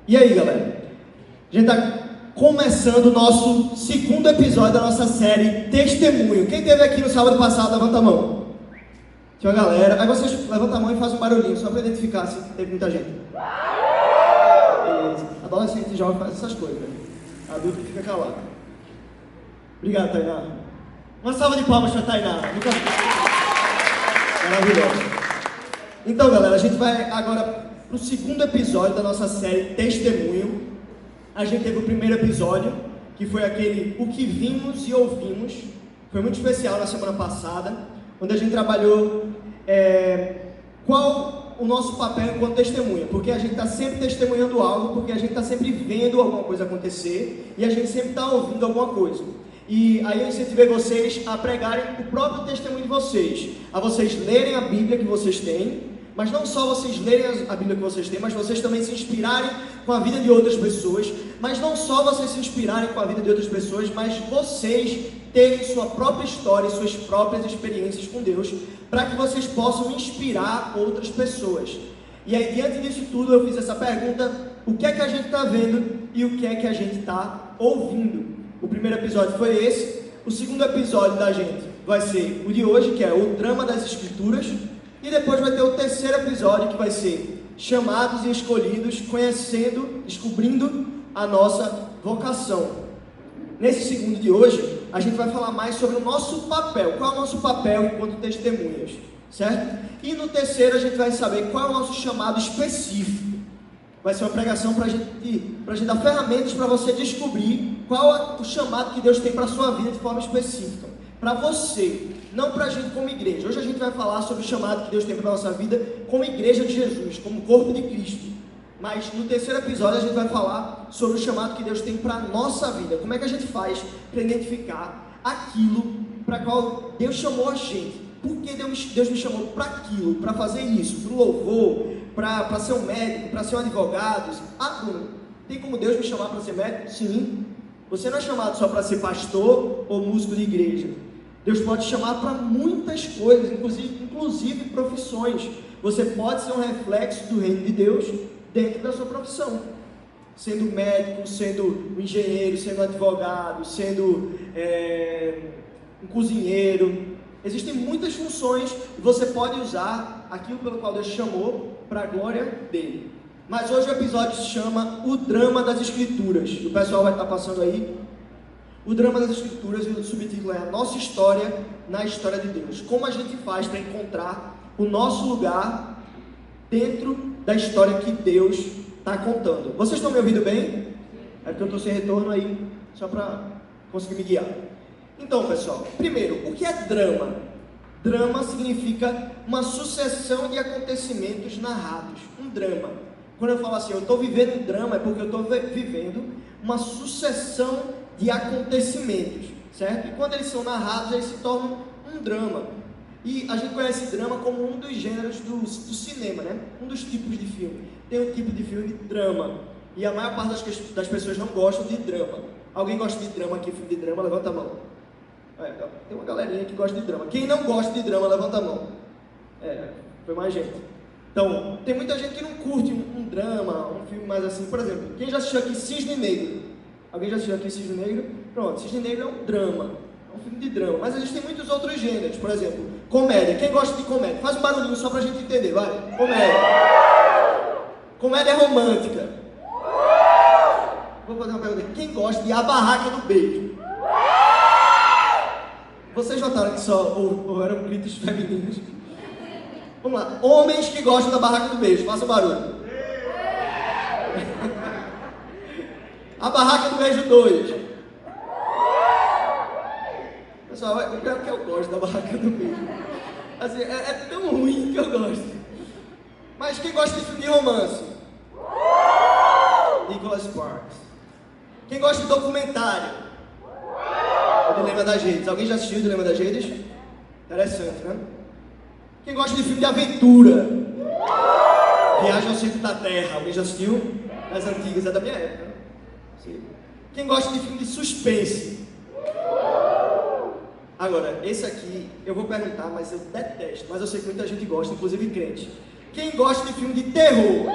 E aí, galera? A gente está começando o nosso segundo episódio da nossa série Testemunho. Quem esteve aqui no sábado passado, levanta a mão. Tinha uma galera. Aí vocês levantam a mão e fazem um barulhinho, só para identificar se teve muita gente. Beleza. Adolescente e jovem faz essas coisas, né? Adulto que fica calado. Obrigado, Tainá. Uma salva de palmas para a Tainá. Maravilhosa. Então, galera, a gente vai agora para o segundo episódio da nossa série Testemunho. A gente teve o primeiro episódio, que foi aquele O que Vimos e Ouvimos. Foi muito especial na semana passada, onde a gente trabalhou qual o nosso papel enquanto testemunha. Porque a gente está sempre testemunhando algo, porque a gente está sempre vendo alguma coisa acontecer, e a gente sempre está ouvindo alguma coisa. E aí eu incentivei vocês a pregarem o próprio testemunho de vocês, a vocês lerem a Bíblia que vocês têm, mas não só vocês lerem a Bíblia que vocês têm, mas vocês também se inspirarem com a vida de outras pessoas, mas não só vocês se inspirarem com a vida de outras pessoas, mas vocês terem sua própria história e suas próprias experiências com Deus, para que vocês possam inspirar outras pessoas. E aí, diante disso tudo, eu fiz essa pergunta: o que é que a gente está vendo e o que é que a gente está ouvindo? O primeiro episódio foi esse. O segundo episódio da gente vai ser o de hoje, que é o drama das Escrituras. E depois vai ter o terceiro episódio, que vai ser Chamados e Escolhidos, conhecendo, descobrindo a nossa vocação. Nesse segundo de hoje, a gente vai falar mais sobre o nosso papel. Qual é o nosso papel enquanto testemunhas, certo? E no terceiro a gente vai saber qual é o nosso chamado específico. Vai ser uma pregação para a gente dar ferramentas para você descobrir qual é o chamado que Deus tem para a sua vida de forma específica. Para você, não para a gente como igreja. Hoje a gente vai falar sobre o chamado que Deus tem para a nossa vida como igreja de Jesus, como corpo de Cristo. Mas no terceiro episódio a gente vai falar sobre o chamado que Deus tem para a nossa vida. Como é que a gente faz para identificar aquilo para qual Deus chamou a gente. Por que Deus me chamou para aquilo, para fazer isso, para o louvor, para ser um médico, para ser um advogado. Ah, Bruno, tem como Deus me chamar para ser médico? Sim. Você não é chamado só para ser pastor ou músico de igreja. Deus pode te chamar para muitas coisas, inclusive profissões. Você pode ser um reflexo do reino de Deus dentro da sua profissão. Sendo médico, sendo um engenheiro, sendo um advogado, sendo um cozinheiro. Existem muitas funções e você pode usar aquilo pelo qual Deus te chamou para a glória dele. Mas hoje o episódio se chama O Drama das Escrituras. O pessoal vai estar passando aí. O Drama das Escrituras, e o subtítulo é A Nossa História na História de Deus. Como a gente faz para encontrar o nosso lugar dentro da história que Deus está contando. Vocês estão me ouvindo bem? É porque eu estou sem retorno aí, só para conseguir me guiar. Então, pessoal, primeiro, o que é drama? Drama significa uma sucessão de acontecimentos narrados. Um drama. Quando eu falo assim, eu estou vivendo um drama, é porque eu estou vivendo uma sucessão de acontecimentos, certo? E quando eles são narrados, eles se tornam um drama. E a gente conhece drama como um dos gêneros do cinema, né? Um dos tipos de filme. Tem um tipo de filme de drama. E a maior parte das pessoas não gostam de drama. Alguém gosta de drama aqui, filme de drama? Levanta a mão. Tem uma galerinha que gosta de drama. Quem não gosta de drama, levanta a mão. Foi mais gente. Então, tem muita gente que não curte um drama, um filme mais assim. Por exemplo, quem já assistiu aqui Cisne Negro? Alguém já assistiu aqui Cisne Negro? Pronto, Cisne Negro é um drama. É um filme de drama. Mas existem muitos outros gêneros. Por exemplo, comédia. Quem gosta de comédia? Faz um barulhinho só pra gente entender, vai. Comédia. Comédia romântica. Vou fazer uma pergunta. Quem gosta de A Barraca do Beijo? Vocês notaram que só ou eram gritos femininos? Vamos lá. Homens que gostam da Barraca do Beijo. Faça barulho. A Barraca do Beijo 2. Pessoal, é pior que eu gosto da Barraca do Beijo. Assim, é tão ruim que eu gosto. Mas quem gosta de filme de romance? Nicholas Sparks. Quem gosta de documentário? O Dilema das Redes. Alguém já assistiu o Dilema das Redes? Interessante, né? Quem gosta de filme de aventura? Viagem ao Centro da Terra. Alguém já assistiu? Das antigas, é da minha época. Sim. Quem gosta de filme de suspense? Agora, esse aqui eu vou perguntar, mas eu detesto. Mas eu sei que muita gente gosta, inclusive crente. Quem gosta de filme de terror?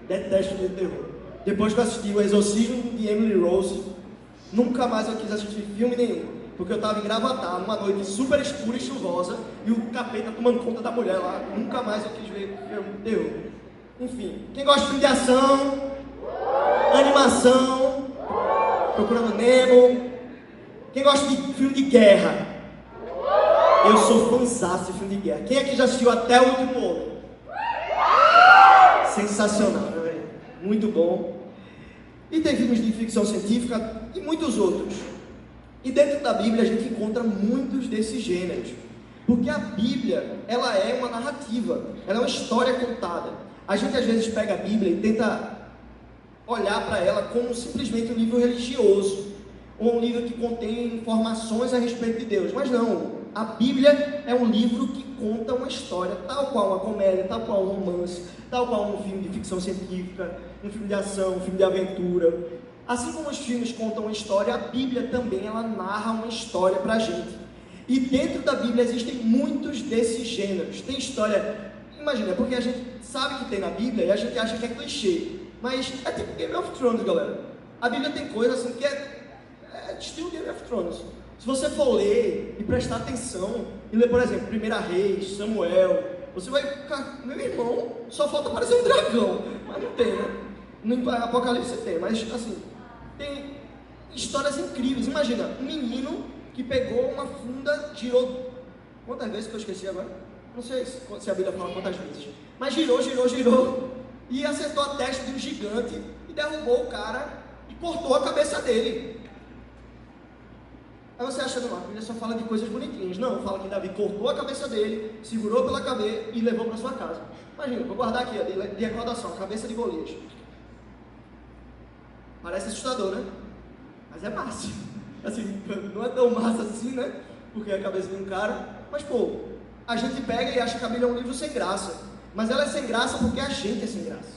Detesto filme de terror. Depois que eu assisti O Exorcismo de Emily Rose, nunca mais eu quis assistir filme nenhum. Porque eu estava em Gravatar, numa noite super escura e chuvosa, e o capeta tomando conta da mulher lá. Nunca mais eu quis ver filme de terror. Enfim, quem gosta de filme de ação, animação, Procurando Nemo. Quem gosta de filme de guerra? Eu sou fãzaço de filme de guerra. Quem aqui já assistiu Até o Último Homem? Sensacional, né? Muito bom. E tem filmes de ficção científica e muitos outros. E dentro da Bíblia a gente encontra muitos desses gêneros. Porque a Bíblia, ela é uma narrativa, ela é uma história contada. A gente às vezes pega a Bíblia e tenta olhar para ela como simplesmente um livro religioso, ou um livro que contém informações a respeito de Deus. Mas não, a Bíblia é um livro que conta uma história, tal qual uma comédia, tal qual um romance, tal qual um filme de ficção científica, um filme de ação, um filme de aventura. Assim como os filmes contam uma história, a Bíblia também ela narra uma história para a gente. E dentro da Bíblia existem muitos desses gêneros. Tem história, imagina, porque a gente sabe que tem na Bíblia e a gente acha que é clichê. Mas é tipo Game of Thrones, galera. A Bíblia tem coisas assim que é estilo Game of Thrones. Se você for ler e prestar atenção, e ler, por exemplo, 1 Reis, Samuel, você vai ficar, meu irmão, só falta aparecer um dragão. Mas não tem, né? No Apocalipse tem, mas assim, tem histórias incríveis. Imagina, um menino que pegou uma funda, girou... Quantas vezes que eu esqueci agora? Não sei se a Bíblia fala quantas vezes. Mas girou, e acertou a testa de um gigante, e derrubou o cara, e cortou a cabeça dele. Aí você acha, não, a Bíblia só fala de coisas bonitinhas. Não, fala que Davi cortou a cabeça dele, segurou pela cabeça e levou para sua casa. Imagina, vou guardar aqui, de recordação, a cabeça de Golias. Parece assustador, né? Mas é massa. Assim, não é tão massa assim, né? Porque é a cabeça de um cara. Mas, pô, a gente pega e acha que a Bíblia é um livro sem graça. Mas ela é sem graça porque a gente é sem graça.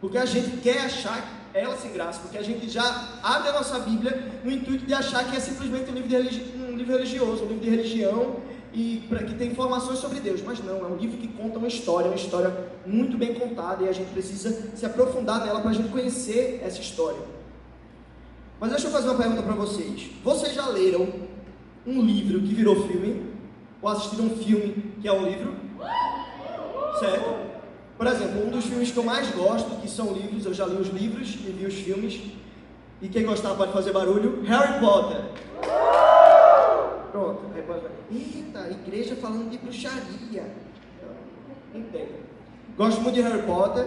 Porque a gente quer achar ela sem graça. Porque a gente já abre a nossa Bíblia no intuito de achar que é simplesmente um livro religioso, um livro de religião, e que tem informações sobre Deus. Mas não, é um livro que conta uma história muito bem contada, e a gente precisa se aprofundar nela para a gente conhecer essa história. Mas deixa eu fazer uma pergunta para vocês. Vocês já leram um livro que virou filme? Ou assistiram um filme que é um livro? Certo? Por exemplo, um dos filmes que eu mais gosto, que são livros, eu já li os livros e vi os filmes. E quem gostar pode fazer barulho. Harry Potter. Pronto, Harry Potter. Eita, igreja falando de bruxaria. Entendo. Gosto muito de Harry Potter.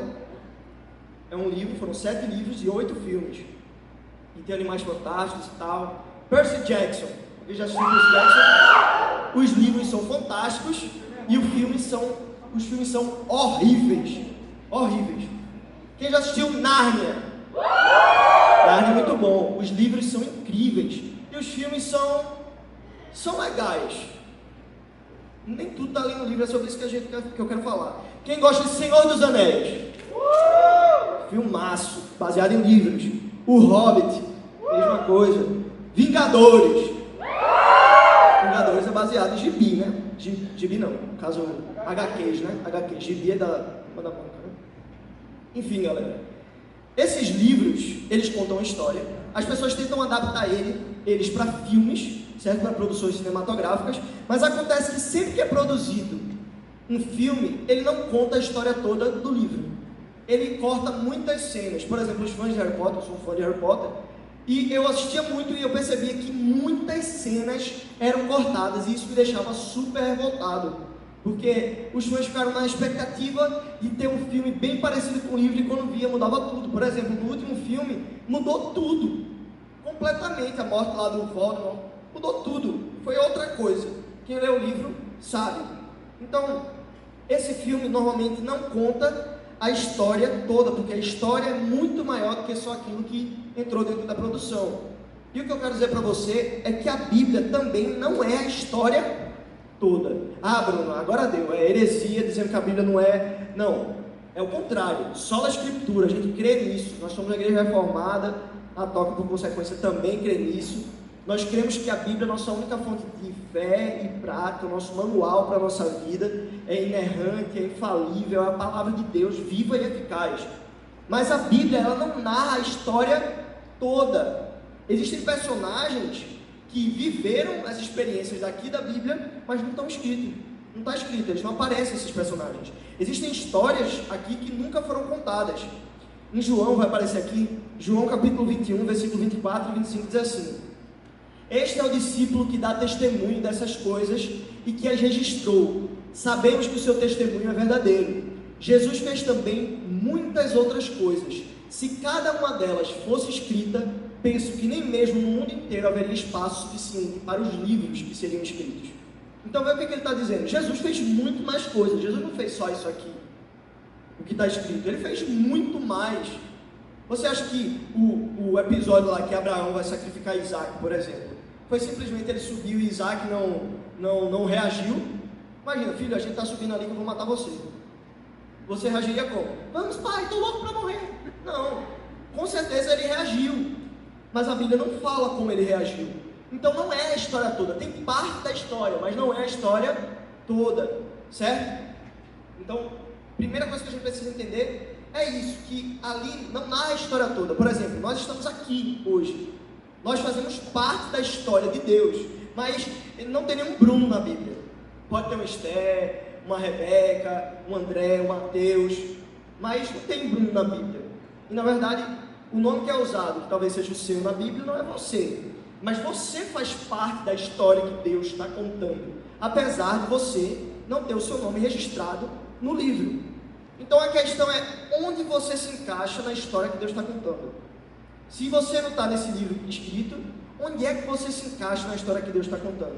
É um livro, foram 7 livros e 8 filmes. E tem Animais Fantásticos e tal. Percy Jackson. Alguém já assistiu Percy Jackson? Os livros são fantásticos e os filmes são horríveis. Horríveis. Quem já assistiu Nárnia? Nárnia é muito bom. Os livros são incríveis. E os filmes são legais. Nem tudo está ali no livro, é sobre isso que eu quero falar. Quem gosta de Senhor dos Anéis? Filmaço, baseado em livros. O Hobbit, mesma coisa. Vingadores é baseado em gibi, né? Gibi não, no caso HQs, né? HQ, gibi é da banca, né? Enfim, galera. Esses livros, eles contam uma história. As pessoas tentam adaptar eles para filmes, certo? Para produções cinematográficas. Mas acontece que sempre que é produzido um filme, ele não conta a história toda do livro. Ele corta muitas cenas. Por exemplo, os fãs de Harry Potter, eu sou um fã de Harry Potter, e eu assistia muito e eu percebia que muitas cenas eram cortadas, e isso me deixava super revoltado, porque os fãs ficaram na expectativa de ter um filme bem parecido com o livro, e quando via mudava tudo. Por exemplo, no último filme mudou tudo, completamente. A morte lá do Voldemort mudou tudo, foi outra coisa. Quem lê o livro sabe. Então, esse filme normalmente não conta a história toda, porque a história é muito maior do que só aquilo que entrou dentro da produção. E o que eu quero dizer para você é que a Bíblia também não é a história toda. Ah, Bruno, agora deu, é heresia dizendo que a Bíblia não é... Não, é o contrário, só a Escritura, a gente crê nisso. Nós somos uma igreja reformada, a Toca por consequência também crê nisso. Nós cremos que a Bíblia é a nossa única fonte de fé e prática, o nosso manual para a nossa vida, é inerrante, é infalível, é a palavra de Deus viva e eficaz. Mas a Bíblia, ela não narra a história toda. Existem personagens que viveram as experiências daqui da Bíblia, mas não estão escritos. Não está escrito, eles não aparecem, esses personagens. Existem histórias aqui que nunca foram contadas. Em João, vai aparecer aqui, João capítulo 21, versículo 24 e 25, diz assim: este é o discípulo que dá testemunho dessas coisas e que as registrou. Sabemos que o seu testemunho é verdadeiro. Jesus fez também muitas outras coisas. Se cada uma delas fosse escrita, penso que nem mesmo no mundo inteiro haveria espaço suficiente para os livros que seriam escritos. Então, veja o que ele está dizendo. Jesus fez muito mais coisas. Jesus não fez só isso aqui, o que está escrito. Ele fez muito mais. Você acha que o episódio lá que Abraão vai sacrificar Isaac, por exemplo, foi simplesmente ele subiu e Isaac não reagiu? Imagina, filho, a gente está subindo ali que eu vou matar você. Você reagiria como? Vamos, pai, estou louco para morrer. Não, com certeza ele reagiu. Mas a Bíblia não fala como ele reagiu. Então não é a história toda. Tem parte da história, mas não é a história toda. Certo? Então, primeira coisa que a gente precisa entender é isso, que ali não narra a história toda. Por exemplo, nós estamos aqui hoje. Nós fazemos parte da história de Deus, mas não tem nenhum Bruno na Bíblia. Pode ter uma Esther, uma Rebeca, um André, um Mateus, mas não tem Bruno na Bíblia. E na verdade, o nome que é usado, que talvez seja o seu na Bíblia, não é você. Mas você faz parte da história que Deus está contando, apesar de você não ter o seu nome registrado no livro. Então a questão é onde você se encaixa na história que Deus está contando. Se você não está nesse livro escrito, onde é que você se encaixa na história que Deus está contando?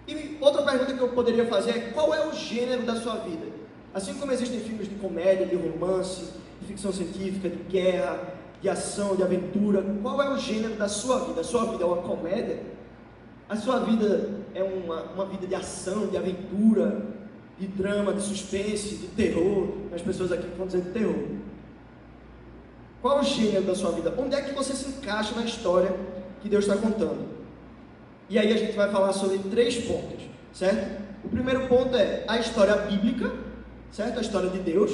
E outra pergunta que eu poderia fazer é: qual é o gênero da sua vida? Assim como existem filmes de comédia, de romance, de ficção científica, de guerra, de ação, de aventura, qual é o gênero da sua vida? A sua vida é uma comédia? A sua vida é uma vida de ação, de aventura, de drama, de suspense, de terror? As pessoas aqui vão dizer de terror. Qual é o gênero da sua vida? Onde é que você se encaixa na história que Deus está contando? E aí a gente vai falar sobre 3 pontos, certo? O primeiro ponto é a história bíblica, certo? A história de Deus.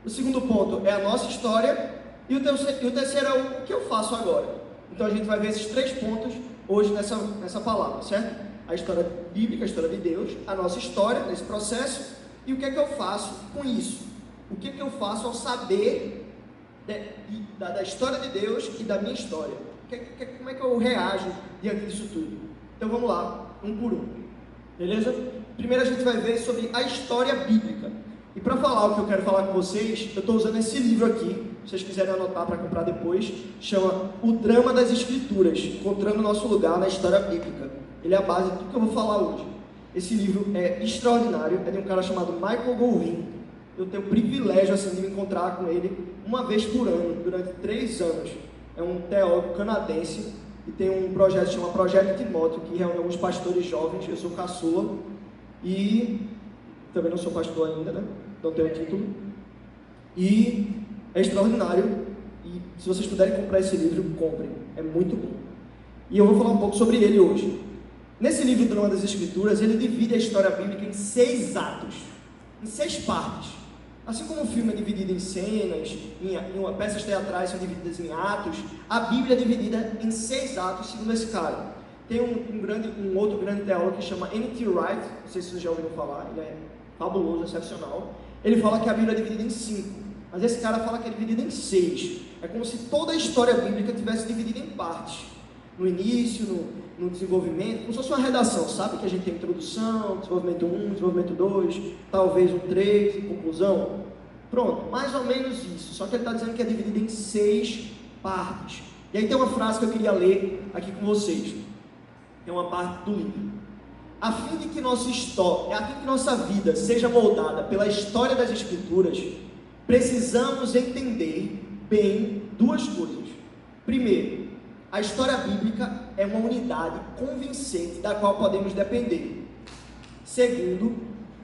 O segundo ponto é a nossa história. E o terceiro é o que eu faço agora. Então a gente vai ver esses 3 pontos hoje nessa palavra, certo? A história bíblica, a história de Deus, a nossa história nesse processo e o que é que eu faço com isso. O que é que eu faço ao saber da história de Deus e da minha história. Como é que eu reajo diante disso tudo? Então vamos lá, um por um. Beleza? Primeiro a gente vai ver sobre a história bíblica. E para falar o que eu quero falar com vocês, eu estou usando esse livro aqui, se vocês quiserem anotar para comprar depois, chama O Drama das Escrituras, Encontrando Nosso Lugar na História Bíblica. Ele é a base de tudo que eu vou falar hoje. Esse livro é extraordinário, é de um cara chamado Michael Goldin. Eu tenho o privilégio assim, de me encontrar com ele uma vez por ano, durante 3 anos. É um teólogo canadense e tem um projeto que chama Projeto Timóteo, que reúne alguns pastores jovens. Eu sou caçula e também não sou pastor ainda, né? Não tenho título. E é extraordinário. E se vocês puderem comprar esse livro, comprem. É muito bom. E eu vou falar um pouco sobre ele hoje. Nesse livro do Drama das Escrituras, ele divide a história bíblica em 6 atos, em 6 partes. Assim como o filme é dividido em cenas, em peças teatrais são divididas em atos, a Bíblia é dividida em 6 atos, segundo esse cara. Tem um outro grande teólogo que chama N.T. Wright, não sei se vocês já ouviram falar, ele é fabuloso, excepcional. Ele fala que a Bíblia é dividida em 5, mas esse cara fala que é dividida em 6. É como se toda a história bíblica tivesse dividida em partes. No início, no desenvolvimento, como se fosse uma redação, sabe? Que a gente tem introdução, desenvolvimento 1, desenvolvimento 2, talvez um 3 e conclusão. Pronto, mais ou menos isso. Só que ele está dizendo que é dividido em 6 partes. E aí tem uma frase que eu queria ler aqui com vocês. É uma parte do livro. A fim de que nossa vida seja moldada pela história das Escrituras, precisamos entender bem 2 coisas. Primeiro, a história bíblica é uma unidade convincente da qual podemos depender. Segundo,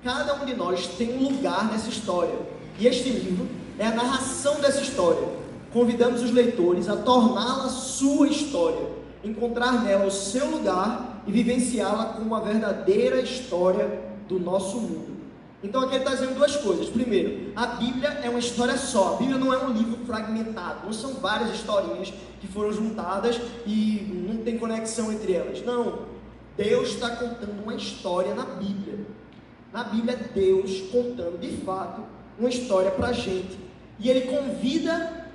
cada um de nós tem um lugar nessa história. E este livro é a narração dessa história. Convidamos os leitores a torná-la sua história. encontrar nela o seu lugar e vivenciá-la como uma verdadeira história do nosso mundo. Então aqui ele está dizendo duas coisas. Primeiro, a Bíblia é uma história só. A Bíblia não é um livro fragmentado, não são várias historinhas que foram juntadas e não tem conexão entre elas. Não, Deus está contando uma história na Bíblia. Na Bíblia é Deus contando de fato uma história para a gente. E Ele convida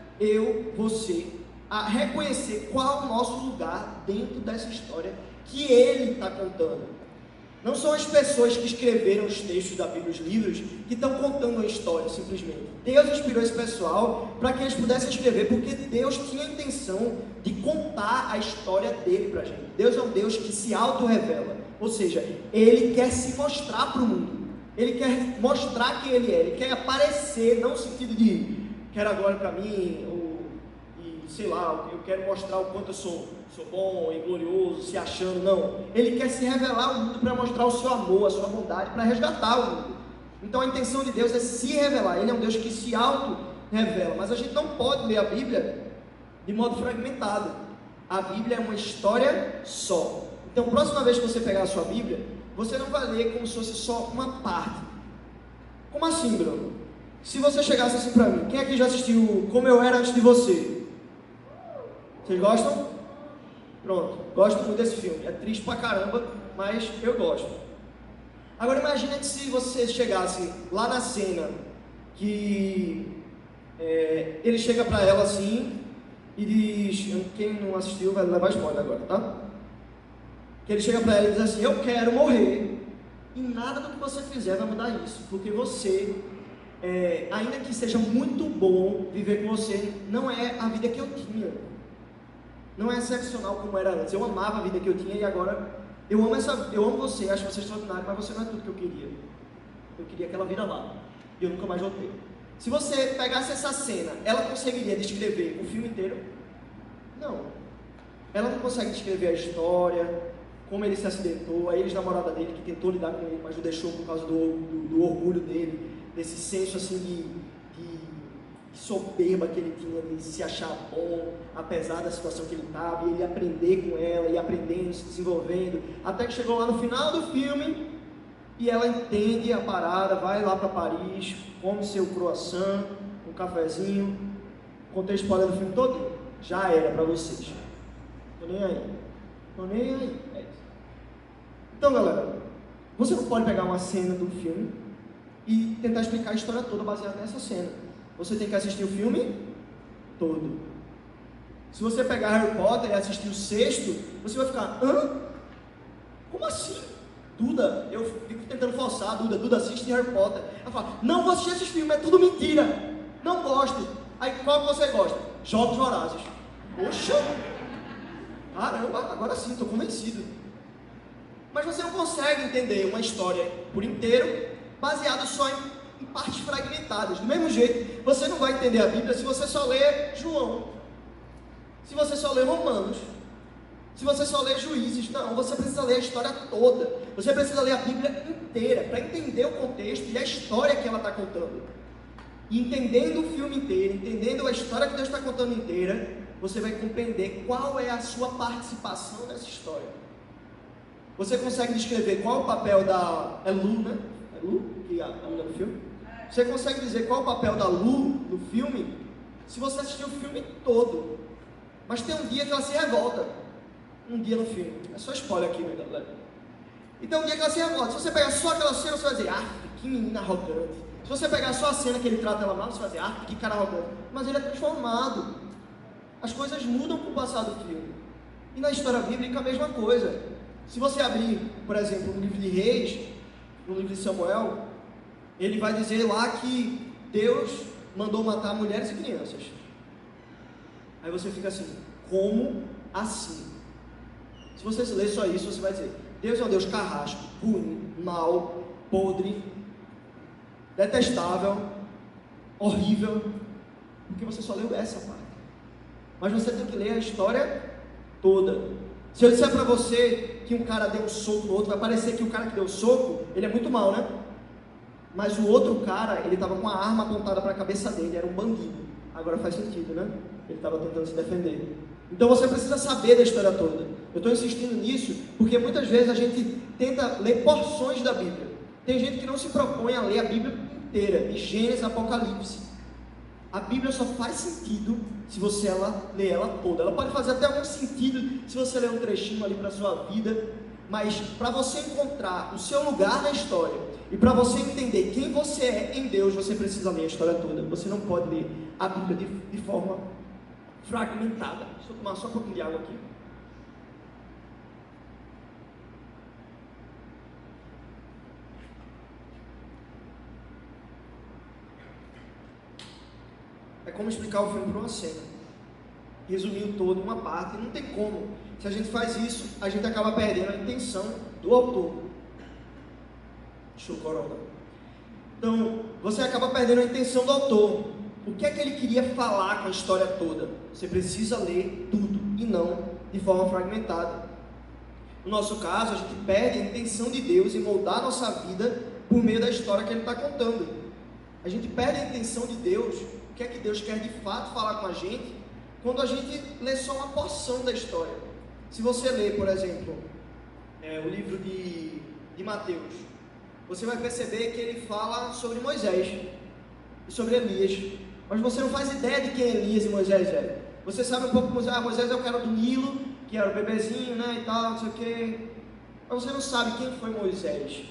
você, a reconhecer qual é o nosso lugar dentro dessa história que Ele está contando. Não são as pessoas que escreveram os textos da Bíblia, os livros, que estão contando a história simplesmente. Deus inspirou esse pessoal para que eles pudessem escrever, porque Deus tinha a intenção de contar a história dele para a gente. Deus é um Deus que se auto-revela, ou seja, Ele quer se mostrar para o mundo. Ele quer mostrar quem Ele é, Ele quer aparecer, não no sentido de quero agora para mim, sei lá, eu quero mostrar o quanto eu sou bom e glorioso, se achando, não. Ele quer se revelar ao mundo para mostrar o seu amor, a sua bondade, para resgatar o mundo. Então a intenção de Deus é se revelar. Ele é um Deus que se auto-revela, mas a gente não pode ler a Bíblia de modo fragmentado. A Bíblia é uma história só. Então, próxima vez que você pegar a sua Bíblia, você não vai ler como se fosse só uma parte. Como assim, Bruno? Se você chegasse assim para mim, quem aqui já assistiu Como Eu Era Antes de Você? Vocês gostam? Pronto, gosto muito desse filme. É triste pra caramba, mas eu gosto. Agora imagina que se você chegasse lá na cena que ele chega pra ela assim e diz, quem não assistiu vai levar spoiler agora, tá? Que ele chega pra ela e diz assim, eu quero morrer e nada do que você fizer vai mudar isso, porque você, ainda que seja muito bom viver com você, não é a vida que eu tinha. Não é excepcional como era antes. Eu amava a vida que eu tinha e agora eu amo você, acho você extraordinário, mas você não é tudo que eu queria. Eu queria aquela vida lá. E eu nunca mais voltei. Se você pegasse essa cena, ela conseguiria descrever o filme inteiro? Não. Ela não consegue descrever a história, como ele se acidentou, a ex-namorada dele que tentou lidar com ele, mas o deixou por causa do orgulho dele, desse senso assim de soberba que ele tinha, de se achar bom, apesar da situação que ele estava, e ele aprender com ela, e aprendendo, se desenvolvendo, até que chegou lá no final do filme, e ela entende a parada, vai lá para Paris, come seu croissant, um cafezinho, contei spoiler do filme todo, já era para vocês, tô nem aí, é isso. Então galera, você não pode pegar uma cena do filme e tentar explicar a história toda baseada nessa cena. Você tem que assistir o filme todo. Se você pegar Harry Potter e assistir o sexto, você vai ficar, hã? Como assim? Duda, eu fico tentando forçar, Duda assiste Harry Potter. Ela fala, não vou assistir esses filmes, é tudo mentira. Não gosto. Aí qual que você gosta? Jogos Vorazes. Poxa! Caramba, agora sim, estou convencido. Mas você não consegue entender uma história por inteiro, baseado só em partes fragmentadas. Do mesmo jeito, você não vai entender a Bíblia se você só ler João, se você só ler Romanos, se você só ler Juízes. Não, você precisa ler a história toda. Você precisa ler a Bíblia inteira para entender o contexto e a história que ela está contando. E entendendo o filme inteiro, entendendo a história que Deus está contando inteira, você vai compreender qual é a sua participação nessa história. Você consegue descrever qual é o papel da... É Lu, né? É Lu, que é a mulher do filme? Você consegue dizer qual é o papel da Lu no filme se você assistir o filme todo. Mas tem um dia que ela se revolta. Um dia no filme. É só spoiler aqui, meu galera. Então um dia que ela se revolta. Se você pegar só aquela cena, você vai dizer, que menina arrogante. Se você pegar só a cena que ele trata ela mal, você vai dizer, que cara arrogante. Mas ele é transformado. As coisas mudam com o passar do filme. E na história bíblica a mesma coisa. Se você abrir, por exemplo, no livro de Reis, no livro de Samuel, ele vai dizer lá que Deus mandou matar mulheres e crianças. Aí você fica assim, como assim? Se você ler só isso, você vai dizer, Deus é um Deus carrasco, ruim, mau, podre, detestável, horrível, porque você só leu essa parte. Mas você tem que ler a história toda. Se eu disser para você que um cara deu um soco no outro, vai parecer que o cara que deu o soco, ele é muito mau, né? Mas o outro cara, ele estava com a arma apontada para a cabeça dele, era um bandido. Agora faz sentido, né? Ele estava tentando se defender. Então você precisa saber da história toda. Eu estou insistindo nisso porque muitas vezes a gente tenta ler porções da Bíblia. Tem gente que não se propõe a ler a Bíblia inteira, de Gênesis a Apocalipse. A Bíblia só faz sentido se você ler ela toda. Ela pode fazer até algum sentido se você ler um trechinho ali para a sua vida, mas para você encontrar o seu lugar na história e para você entender quem você é em Deus, você precisa ler a história toda. Você não pode ler a Bíblia de forma fragmentada. Deixa eu tomar só um pouquinho de água aqui. É como explicar o filme para uma cena. Resumir o todo, uma parte, não tem como. Se a gente faz isso, a gente acaba perdendo a intenção do autor. Show, corona. Então, você acaba perdendo a intenção do autor. O que é que ele queria falar com a história toda? Você precisa ler tudo e não de forma fragmentada. No nosso caso, a gente perde a intenção de Deus em moldar a nossa vida por meio da história que ele está contando. A gente perde a intenção de Deus, o que é que Deus quer de fato falar com a gente, quando a gente lê só uma porção da história. Se você ler, por exemplo, o livro de Mateus, você vai perceber que ele fala sobre Moisés e sobre Elias, mas você não faz ideia de quem Elias e Moisés é. Você sabe um pouco de Moisés, Moisés é o cara do Nilo, que era o bebezinho, né, e tal, não sei o quê, mas você não sabe quem foi Moisés,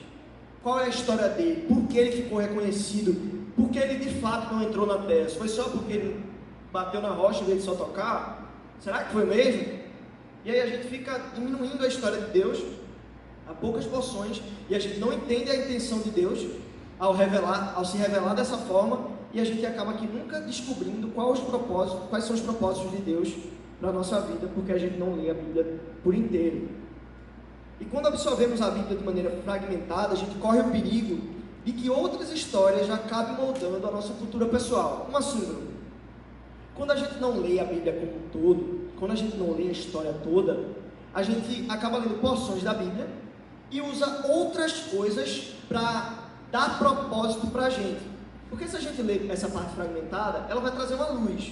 qual é a história dele, por que ele ficou reconhecido, por que ele de fato não entrou na terra. Foi só porque ele bateu na rocha e veio só tocar? Será que foi mesmo? E aí a gente fica diminuindo a história de Deus a poucas porções, e a gente não entende a intenção de Deus ao se revelar dessa forma, e a gente acaba aqui nunca descobrindo quais são os propósitos de Deus para a nossa vida, porque a gente não lê a Bíblia por inteiro. E quando absorvemos a Bíblia de maneira fragmentada, a gente corre o perigo de que outras histórias já acabem moldando a nossa cultura pessoal. Como assim, Bruno? Quando a gente não lê a Bíblia como um todo, quando a gente não lê a história toda, a gente acaba lendo porções da Bíblia e usa outras coisas para dar propósito para a gente. Porque se a gente lê essa parte fragmentada, ela vai trazer uma luz,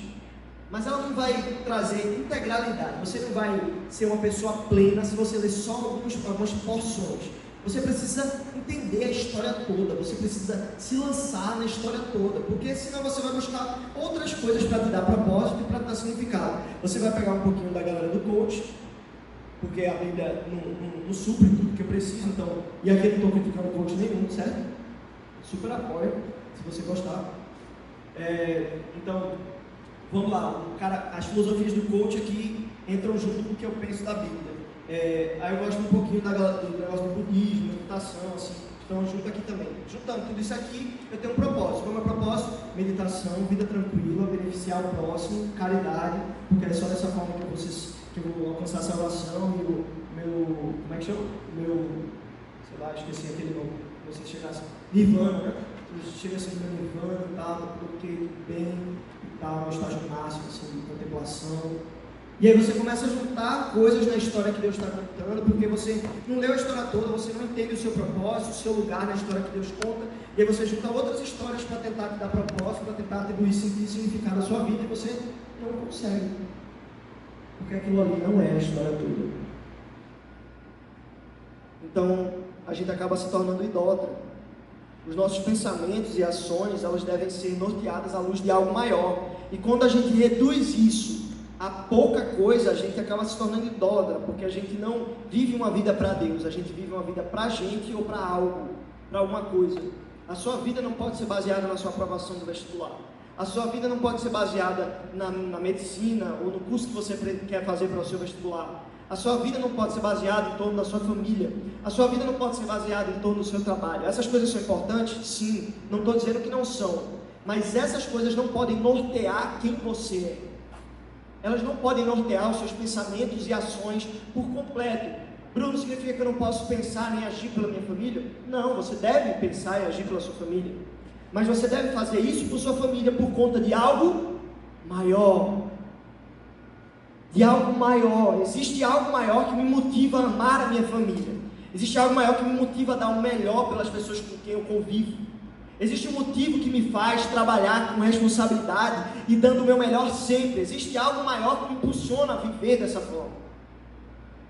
mas ela não vai trazer integralidade. Você não vai ser uma pessoa plena se você ler só algumas porções. Você precisa entender a história toda, você precisa se lançar na história toda, porque senão você vai buscar outras coisas para te dar propósito e para te dar significado. Você vai pegar um pouquinho da galera do coach, porque a Bíblia não supre tudo que eu preciso, então, e aqui eu não estou criticando coach nenhum, certo? Super apoio, se você gostar. Então, vamos lá, as filosofias do coach aqui entram junto com o que eu penso da Bíblia. Aí eu gosto um pouquinho do negócio do budismo, meditação, assim, estão junto aqui também. Juntando tudo isso aqui, eu tenho um propósito. Qual é o meu propósito? Meditação, vida tranquila, beneficiar o próximo, caridade, porque é só dessa forma que eu vou alcançar a salvação e o meu, como é que chama? Sei lá, esqueci aquele nome, você chegasse, nirvana, né? Chega assim no meu nirvana e tal, porque bem e tal, no estágio máximo, assim, de contemplação. E aí você começa a juntar coisas na história que Deus está contando, porque você não leu a história toda, você não entende o seu propósito, o seu lugar na história que Deus conta, e aí você junta outras histórias para tentar te dar propósito, para tentar atribuir significado à sua vida, e você não consegue, porque aquilo ali não é a história toda. Então, a gente acaba se tornando idólatra. Os nossos pensamentos e ações, elas devem ser norteadas à luz de algo maior, e quando a gente reduz isso a pouca coisa, a gente acaba se tornando idólatra, porque a gente não vive uma vida para Deus, a gente vive uma vida para a gente ou para algo, para alguma coisa. A sua vida não pode ser baseada na sua aprovação do vestibular, a sua vida não pode ser baseada na medicina ou no curso que você quer fazer para o seu vestibular, a sua vida não pode ser baseada em torno da sua família, a sua vida não pode ser baseada em torno do seu trabalho. Essas coisas são importantes? Sim, não estou dizendo que não são, mas essas coisas não podem nortear quem você é. Elas não podem nortear os seus pensamentos e ações por completo. Bruno, significa que eu não posso pensar nem agir pela minha família? Não, você deve pensar e agir pela sua família. Mas você deve fazer isso por sua família por conta de algo maior. De algo maior. Existe algo maior que me motiva a amar a minha família. Existe algo maior que me motiva a dar o melhor pelas pessoas com quem eu convivo. Existe um motivo que me faz trabalhar com responsabilidade e dando o meu melhor sempre. Existe algo maior que me impulsiona a viver dessa forma.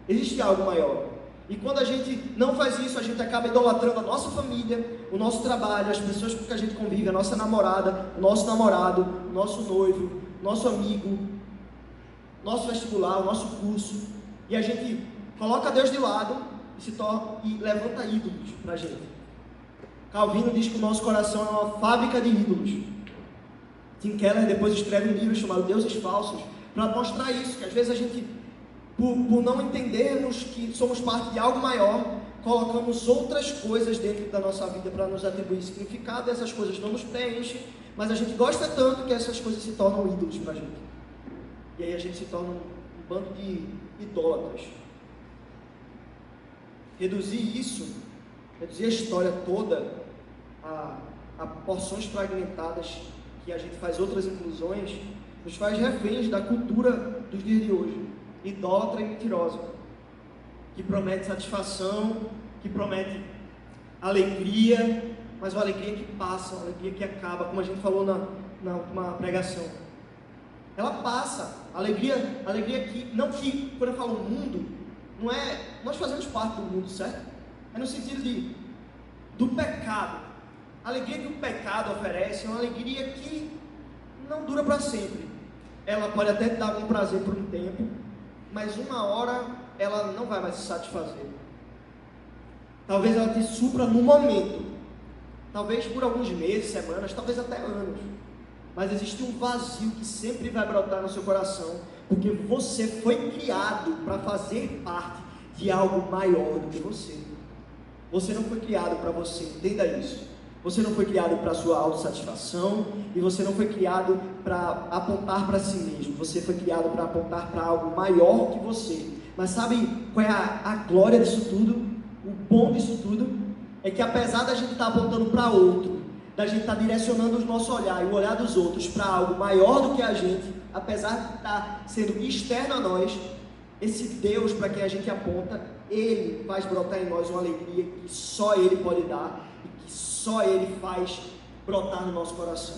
Existe algo maior. E quando a gente não faz isso, a gente acaba idolatrando a nossa família, o nosso trabalho, as pessoas com que a gente convive, a nossa namorada, o nosso namorado, o nosso noivo, nosso amigo, nosso vestibular, o nosso curso. E a gente coloca Deus de lado e levanta ídolos para a gente. Calvino diz que o nosso coração é uma fábrica de ídolos. Tim Keller depois escreve um livro chamado Deuses Falsos, para mostrar isso, que às vezes a gente, por não entendermos que somos parte de algo maior, colocamos outras coisas dentro da nossa vida para nos atribuir significado, e essas coisas não nos preenchem, mas a gente gosta tanto que essas coisas se tornam ídolos para a gente. E aí a gente se torna um bando de idólatras. Reduzir a história toda a porções fragmentadas, que a gente faz outras inclusões, nos faz reféns da cultura dos dias de hoje, idólatra e mentirosa, que promete satisfação, que promete alegria, mas uma alegria que passa, uma alegria que acaba, como a gente falou na última pregação. Ela passa, alegria que, não que, quando eu falo mundo, não é, nós fazemos parte do mundo, certo? É no sentido do pecado. A alegria que o pecado oferece é uma alegria que não dura para sempre. Ela pode até te dar algum prazer por um tempo, mas uma hora ela não vai mais se satisfazer. Talvez ela te supra no momento, talvez por alguns meses, semanas, talvez até anos, mas existe um vazio que sempre vai brotar no seu coração, porque você foi criado para fazer parte de algo maior do que você. Você não foi criado para você, entenda isso. Você não foi criado para a sua autossatisfação, e você não foi criado para apontar para si mesmo. Você foi criado para apontar para algo maior que você. Mas sabe qual é a glória disso tudo? O bom disso tudo é que, apesar da gente estar apontando para outro, da gente estar direcionando o nosso olhar e o olhar dos outros para algo maior do que a gente, apesar de estar sendo externo a nós, esse Deus para quem a gente aponta, Ele faz brotar em nós uma alegria que só Ele pode dar, só Ele faz brotar no nosso coração.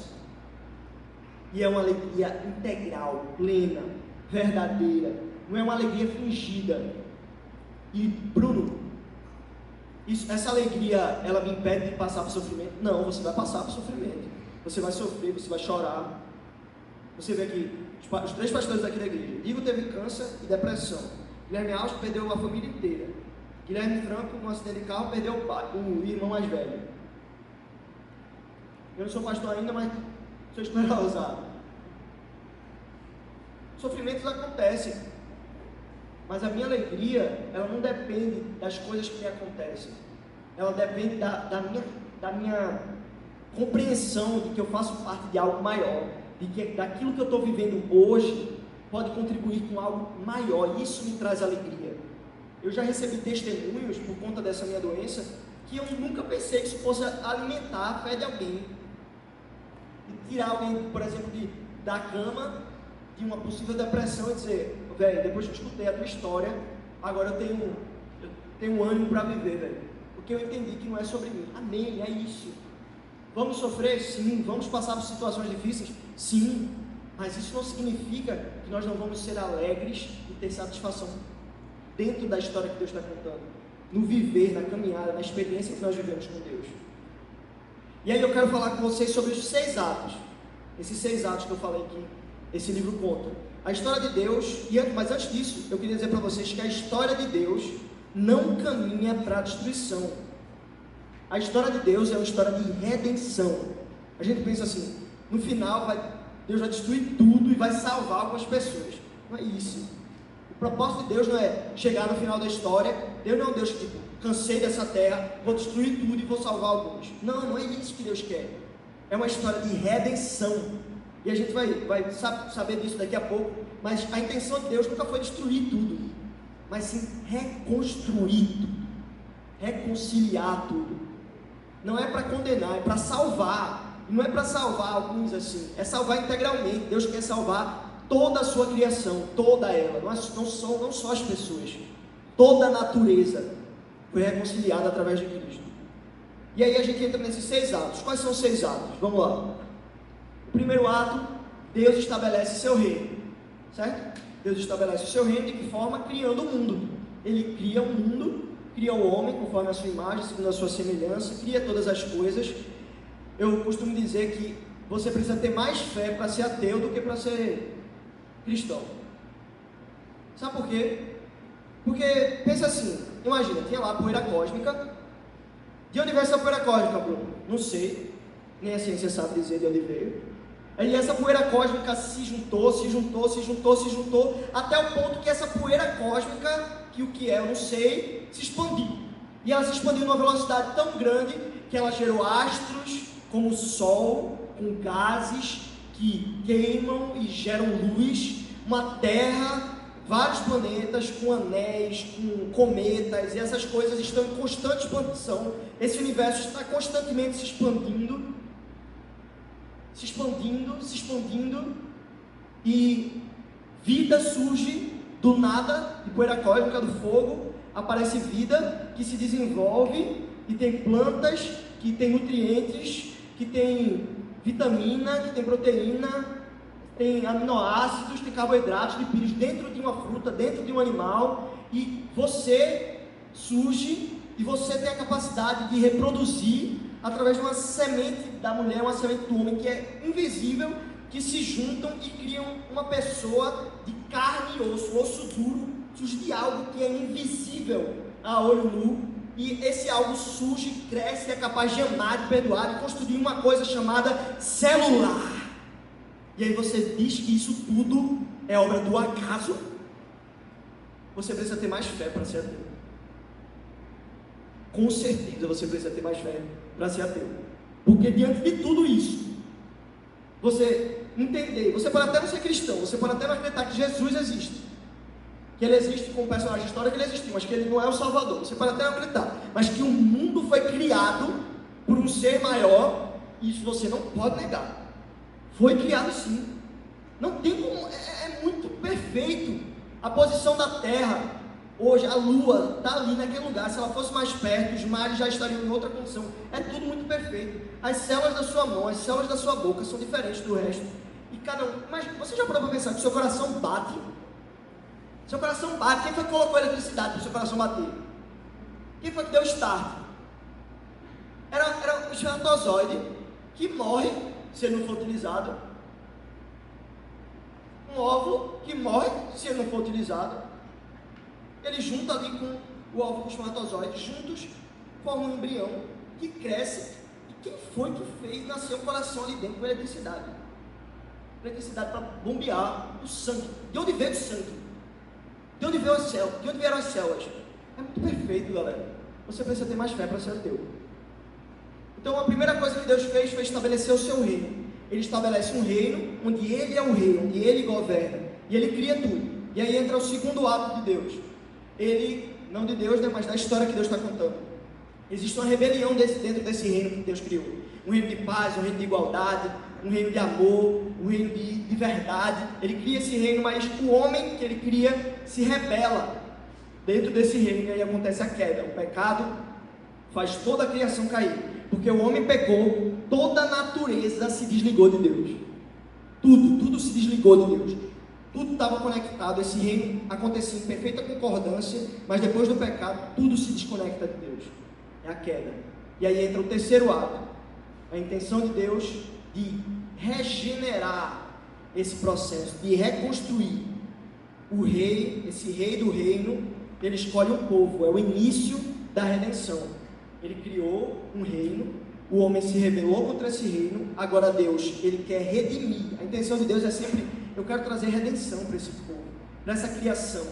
E é uma alegria integral, plena, verdadeira. Não é uma alegria fingida. E Bruno, essa alegria, ela me impede de passar por sofrimento? Não, você vai passar por sofrimento. Você vai sofrer, você vai chorar. Você vê aqui, os 3 pastores aqui da igreja. Igor teve câncer e depressão. Guilherme Alves perdeu a família inteira. Guilherme Franco, num acidente de carro, perdeu o irmão mais velho. Eu não sou pastor ainda, mas sou esperançoso. Sofrimentos acontecem, mas a minha alegria, ela não depende das coisas que me acontecem. Ela depende da minha compreensão de que eu faço parte de algo maior, de que daquilo que eu estou vivendo hoje pode contribuir com algo maior. Isso me traz alegria. Eu já recebi testemunhos por conta dessa minha doença que eu nunca pensei que isso fosse alimentar a fé de alguém. E tirar alguém, por exemplo, da cama de uma possível depressão e dizer: velho, depois que eu escutei a tua história, agora eu tenho ânimo para viver, velho, porque eu entendi que não é sobre mim. Amém, é isso. Vamos sofrer? Sim. Vamos passar por situações difíceis? Sim. Mas isso não significa que nós não vamos ser alegres e ter satisfação dentro da história que Deus está contando, no viver, na caminhada, na experiência que nós vivemos com Deus. E aí eu quero falar com vocês sobre os 6 atos. Esses 6 atos que eu falei aqui, esse livro conta. A história de Deus, mas antes disso, eu queria dizer para vocês que a história de Deus não caminha para a destruição. A história de Deus é uma história de redenção. A gente pensa assim, no final Deus vai destruir tudo e vai salvar algumas pessoas. Não é isso. O propósito de Deus não é chegar no final da história. Deus não é um Deus que cansei dessa terra, vou destruir tudo e vou salvar alguns. Não é isso que Deus quer. É uma história de redenção. E a gente vai saber disso daqui a pouco. Mas a intenção de Deus nunca foi destruir tudo, mas sim reconstruir tudo, reconciliar tudo. Não é para condenar, é para salvar. Não é para salvar alguns assim, é salvar integralmente. Deus quer salvar toda a sua criação, toda ela, não só as pessoas. Toda a natureza foi reconciliada através de Cristo. E aí a gente entra nesses 6 atos. Quais são os 6 atos? Vamos lá. O primeiro ato, Deus estabelece seu reino, certo? Deus estabelece o seu reino de que forma? Criando o mundo. Ele cria o mundo, cria o homem conforme a sua imagem, segundo a sua semelhança, cria todas as coisas. Eu costumo dizer que você precisa ter mais fé para ser ateu do que para ser cristão. Sabe por quê? Porque, pensa assim, imagina, tinha lá a poeira cósmica. De onde veio essa poeira cósmica, Bruno? Não sei, nem a ciência sabe dizer de onde veio. Aí essa poeira cósmica se juntou, até o ponto que essa poeira cósmica, que o que é, eu não sei, se expandiu. E ela se expandiu numa velocidade tão grande que ela gerou astros, como o Sol, com gases que queimam e geram luz, uma Terra, vários planetas com anéis, com cometas, e essas coisas estão em constante expansão. Esse universo está constantemente se expandindo, e vida surge do nada, de poeira cósmica, do fogo, aparece vida que se desenvolve e tem plantas que tem nutrientes, que tem vitamina, que tem proteína, tem aminoácidos, tem carboidratos, lipídios dentro de uma fruta, dentro de um animal, e você surge e você tem a capacidade de reproduzir através de uma semente da mulher, uma semente do homem que é invisível, que se juntam e criam uma pessoa de carne e osso duro, surge de algo que é invisível a olho nu, e esse algo surge, cresce, é capaz de amar, de perdoar, de construir uma coisa chamada celular. E aí você diz que isso tudo é obra do acaso? Você precisa ter mais fé para ser ateu. Com certeza você precisa ter mais fé para ser ateu. Porque diante de tudo isso, você entender, você pode até não ser cristão, você pode até não acreditar que Jesus existe, que ele existe como personagem histórico, que ele existiu, mas que ele não é o Salvador, você pode até não acreditar, mas que o mundo foi criado por um ser maior, isso você não pode negar. Foi criado sim, não tem como, é muito perfeito. A posição da Terra, hoje a Lua está ali naquele lugar, se ela fosse mais perto, os mares já estariam em outra condição, é tudo muito perfeito. As células da sua mão, as células da sua boca são diferentes do resto, e cada um, mas você já parou para pensar que seu coração bate? Seu coração bate, quem foi que colocou a eletricidade para o seu coração bater? Quem foi que deu o start? Era o espermatozoide que morre se ele não for utilizado, um óvulo que morre se ele não for utilizado, ele junta ali com o óvulo do espermatozoide, juntos formam um embrião que cresce, e quem foi que fez nascer o coração ali dentro com eletricidade? Eletricidade para bombear o sangue. De onde veio o sangue? De onde veio a célula? De onde vieram as células? É muito perfeito, galera. Você precisa ter mais fé para ser ateu. Então a primeira coisa que Deus fez foi estabelecer o seu reino. Ele estabelece um reino onde ele é o rei, onde ele governa, e ele cria tudo. E aí entra o segundo ato de Deus. Ele, não de Deus, né, mas da história que Deus está contando. Existe uma rebelião dentro desse reino que Deus criou. Um reino de paz, um reino de igualdade, um reino de amor, um reino de verdade. Ele cria esse reino, mas o homem que ele cria se rebela dentro desse reino, e aí acontece a queda. O pecado faz toda a criação cair. Porque o homem pecou, toda a natureza se desligou de Deus. Tudo se desligou de Deus. Tudo estava conectado, esse reino acontecia em perfeita concordância, mas depois do pecado, tudo se desconecta de Deus. É a queda. E aí entra o terceiro ato. A intenção de Deus de regenerar esse processo, de reconstruir o rei, esse rei do reino. Ele escolhe um povo, é o início da redenção. Ele criou um reino, o homem se rebelou contra esse reino, agora Deus, ele quer redimir. A intenção de Deus é sempre, eu quero trazer redenção para esse povo, para essa criação,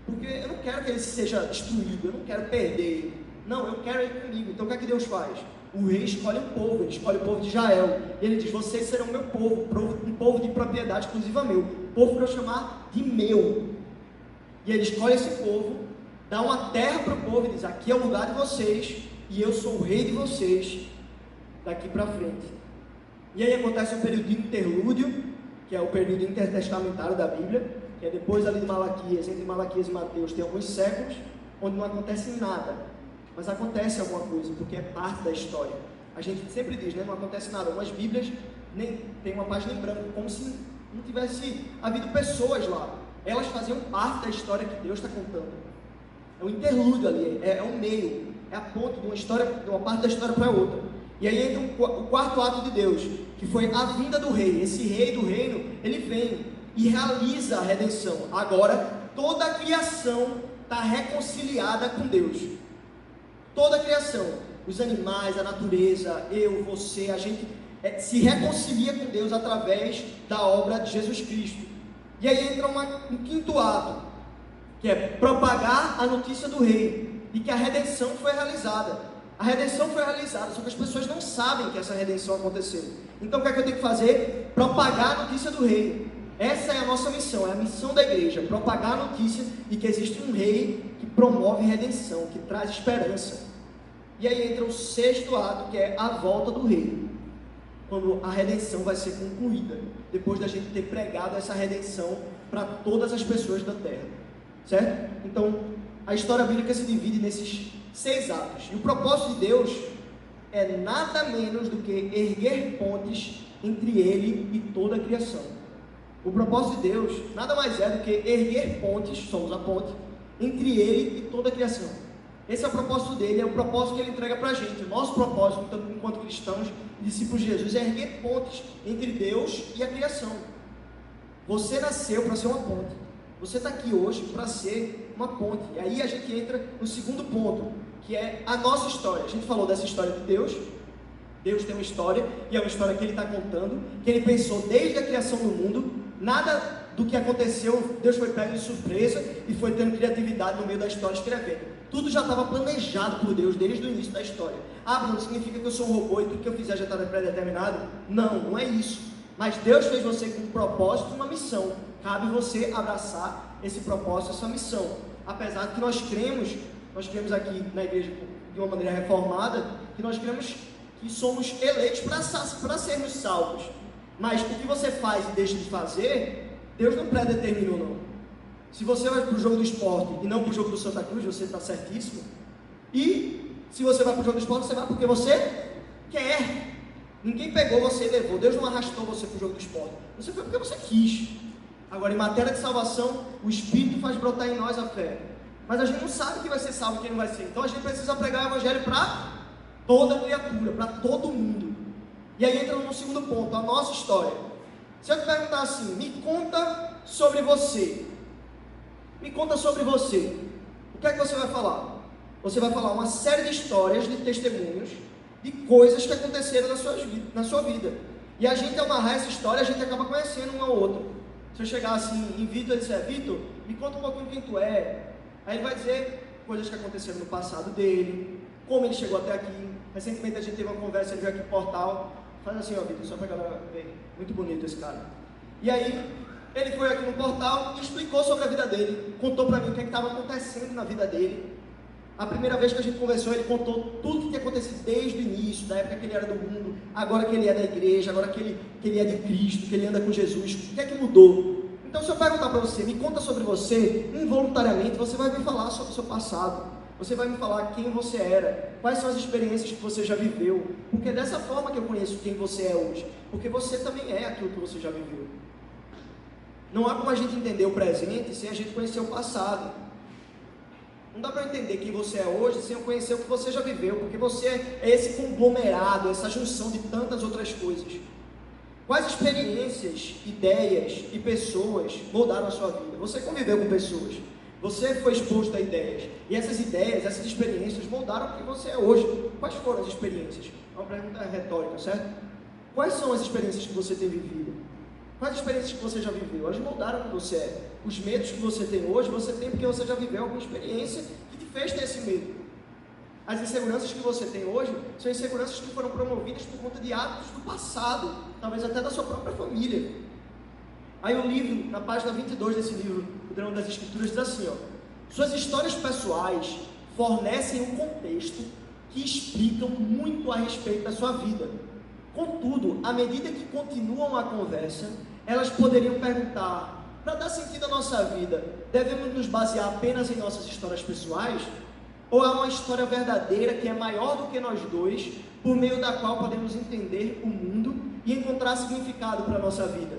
porque eu não quero que ele seja destruído, eu não quero perder ele, não, eu quero ele comigo. Então o que é que Deus faz? O rei escolhe um povo, ele escolhe o povo de Israel, e ele diz, vocês serão meu povo, um povo de propriedade exclusiva meu, povo para eu chamar de meu. E ele escolhe esse povo, dá uma terra para o povo e diz, aqui é o lugar de vocês, e eu sou o rei de vocês daqui para frente. E aí acontece um período de interlúdio, que é o período intertestamentário da Bíblia, que é depois ali de Malaquias, entre Malaquias e Mateus tem alguns séculos onde não acontece nada, mas acontece alguma coisa, porque é parte da história. A gente sempre diz, né? Não acontece nada. Algumas Bíblias nem tem uma página em branco, como se não tivesse havido pessoas lá. Elas faziam parte da história que Deus está contando. É um interlúdio ali, é um meio, é a ponte de uma história, de uma parte da história para outra. E aí entra o quarto ato de Deus, que foi a vinda do rei. Esse rei do reino, ele vem e realiza a redenção. Agora, toda a criação está reconciliada com Deus. Toda a criação, os animais, a natureza, eu, você, a gente se reconcilia com Deus através da obra de Jesus Cristo. E aí entra um quinto ato, que é propagar a notícia do rei, e que a redenção foi realizada. A redenção foi realizada, só que as pessoas não sabem que essa redenção aconteceu. Então o que é que eu tenho que fazer? Propagar a notícia do rei. Essa é a nossa missão, é a missão da igreja, propagar a notícia de que existe um rei que promove redenção, que traz esperança. E aí entra o sexto ato, que é a volta do rei, quando a redenção vai ser concluída, depois da gente ter pregado essa redenção para todas as pessoas da terra, certo? Então, a história bíblica se divide nesses 6 atos, e o propósito de Deus é nada menos do que erguer pontes entre Ele e toda a criação. O propósito de Deus nada mais é do que erguer pontes, somos a ponte, entre Ele e toda a criação. Esse é o propósito dele, é o propósito que Ele entrega para a gente. O nosso propósito, enquanto cristãos, discípulos de Jesus, é erguer pontes entre Deus e a criação. Você nasceu para ser uma ponte. Você está aqui hoje para ser uma ponte. E aí a gente entra no segundo ponto, que é a nossa história. A gente falou dessa história de Deus. Deus tem uma história, e é uma história que Ele está contando, que Ele pensou desde a criação do mundo. Nada do que aconteceu, Deus foi pego de surpresa e foi tendo criatividade no meio da história escrevendo. Tudo já estava planejado por Deus desde o início da história. Ah, não significa que eu sou um robô e tudo que eu fizer já está predeterminado? Não, não é isso. Mas Deus fez você com um propósito e uma missão. Cabe você abraçar esse propósito, essa missão. Apesar de que nós cremos aqui na igreja de uma maneira reformada, que nós cremos que somos eleitos para sermos salvos. Mas o que você faz e deixa de fazer, Deus não predeterminou, não. Se você vai para o jogo do esporte e não para o jogo do Santa Cruz, você está certíssimo. E se você vai para o jogo do esporte, você vai porque você quer. Ninguém pegou você e levou. Deus não arrastou você para o jogo do esporte. Você foi porque você quis. Agora, em matéria de salvação, o Espírito faz brotar em nós a fé. Mas a gente não sabe quem vai ser salvo e quem não vai ser. Então a gente precisa pregar o Evangelho para toda criatura, para todo mundo. E aí entra no segundo ponto, a nossa história. Se eu te perguntar assim, me conta sobre você. Me conta sobre você. O que é que você vai falar? Você vai falar uma série de histórias, de testemunhos, de coisas que aconteceram na sua vida. E a gente, ao narrar essa história, a gente acaba conhecendo um ao outro. Se eu chegar assim em Vitor e disser, Vitor, me conta um pouquinho quem tu é. Aí ele vai dizer coisas que aconteceram no passado dele, como ele chegou até aqui. Recentemente a gente teve uma conversa, ele veio aqui no portal. Faz assim, ó, Vitor, só pra galera ver. Muito bonito esse cara. E aí, ele foi aqui no portal e explicou sobre a vida dele. Contou pra mim o que estava acontecendo na vida dele. A primeira vez que a gente conversou, ele contou tudo que tinha acontecido desde o início, da época que ele era do mundo, agora que ele é da igreja, agora que ele é de Cristo, que ele anda com Jesus. O que é que mudou? Então, se eu perguntar para você, me conta sobre você, involuntariamente, você vai me falar sobre o seu passado. Você vai me falar quem você era, quais são as experiências que você já viveu. Porque é dessa forma que eu conheço quem você é hoje. Porque você também é aquilo que você já viveu. Não há como a gente entender o presente sem a gente conhecer o passado. Não dá para entender quem você é hoje sem eu conhecer o que você já viveu, porque você é esse conglomerado, essa junção de tantas outras coisas. Quais experiências, ideias e pessoas moldaram a sua vida? Você conviveu com pessoas, você foi exposto a ideias, e essas ideias, essas experiências moldaram o que você é hoje. Quais foram as experiências? É uma pergunta retórica, certo? Quais são as experiências que você tem vivido? Quais experiências que você já viveu? Elas moldaram o que você é. Os medos que você tem hoje, você tem porque você já viveu alguma experiência que te fez ter esse medo. As inseguranças que você tem hoje são inseguranças que foram promovidas por conta de hábitos do passado, talvez até da sua própria família. Aí o livro, na página 22 desse livro, O Drama das Escrituras, diz assim, ó: suas histórias pessoais fornecem um contexto que explicam muito a respeito da sua vida. Contudo, à medida que continuam a conversa, elas poderiam perguntar: para dar sentido à nossa vida, devemos nos basear apenas em nossas histórias pessoais? Ou há uma história verdadeira que é maior do que nós dois, por meio da qual podemos entender o mundo e encontrar significado para a nossa vida?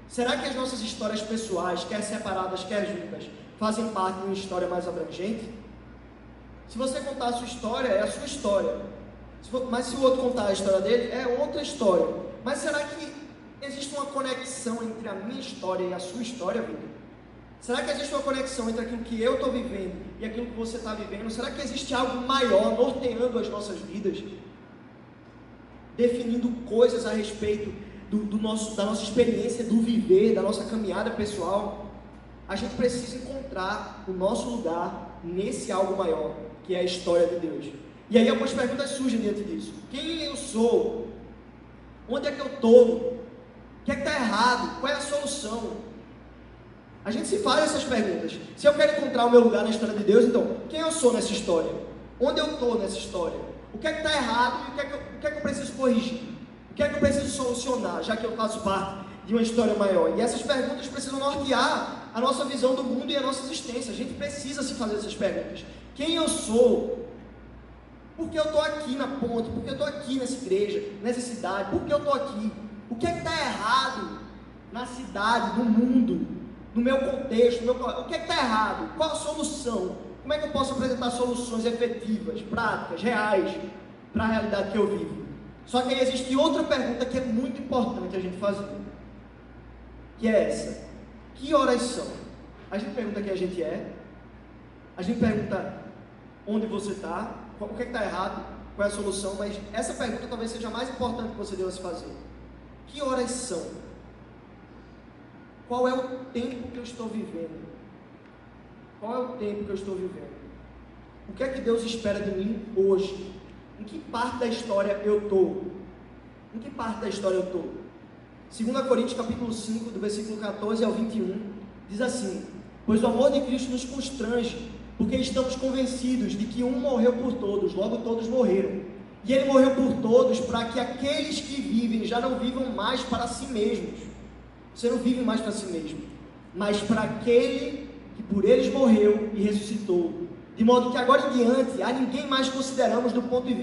Será que as nossas histórias pessoais, quer separadas, quer juntas, fazem parte de uma história mais abrangente? Se você contar a sua história, é a sua história. Mas se o outro contar a história dele, é outra história. Mas será que existe uma conexão entre a minha história e a sua história, Vitor? Será que existe uma conexão entre aquilo que eu estou vivendo e aquilo que você está vivendo? Será que existe algo maior norteando as nossas vidas? Definindo coisas a respeito da nossa experiência, do viver, da nossa caminhada pessoal? A gente precisa encontrar o nosso lugar nesse algo maior, que é a história de Deus. E aí algumas perguntas surgem diante disso. Quem eu sou? Onde é que eu estou? O que é que está errado? Qual é a solução? A gente se faz essas perguntas. Se eu quero encontrar o meu lugar na história de Deus, então, quem eu sou nessa história? Onde eu estou nessa história? O que é que está errado e o que é que eu preciso corrigir? O que é que eu preciso solucionar, já que eu faço parte de uma história maior? E essas perguntas precisam nortear a nossa visão do mundo e a nossa existência. A gente precisa se fazer essas perguntas. Quem eu sou? Por que eu estou aqui na ponte? Por que eu estou aqui nessa igreja, nessa cidade? Por que eu estou aqui? O que é que está errado na cidade, no mundo, no meu contexto? O que é que está errado? Qual a solução? Como é que eu posso apresentar soluções efetivas, práticas, reais, para a realidade que eu vivo? Só que aí existe outra pergunta que é muito importante a gente fazer, que é essa: que horas são? A gente pergunta quem a gente é, a gente pergunta onde você está, o que está errado, qual é a solução, mas essa pergunta talvez seja a mais importante que você deva se fazer. Que horas são? Qual é o tempo que eu estou vivendo? Qual é o tempo que eu estou vivendo? O que é que Deus espera de mim hoje? Em que parte da história eu estou? Em que parte da história eu estou? 2 Coríntios capítulo 5, do versículo 14 ao 21, diz assim: pois o amor de Cristo nos constrange, porque estamos convencidos de que um morreu por todos, logo todos morreram. E ele morreu por todos, para que aqueles que vivem já não vivam mais para si mesmos. Você não vive mais para si mesmo, mas para aquele que por eles morreu e ressuscitou. De modo que agora em diante, a ninguém mais consideramos do ponto de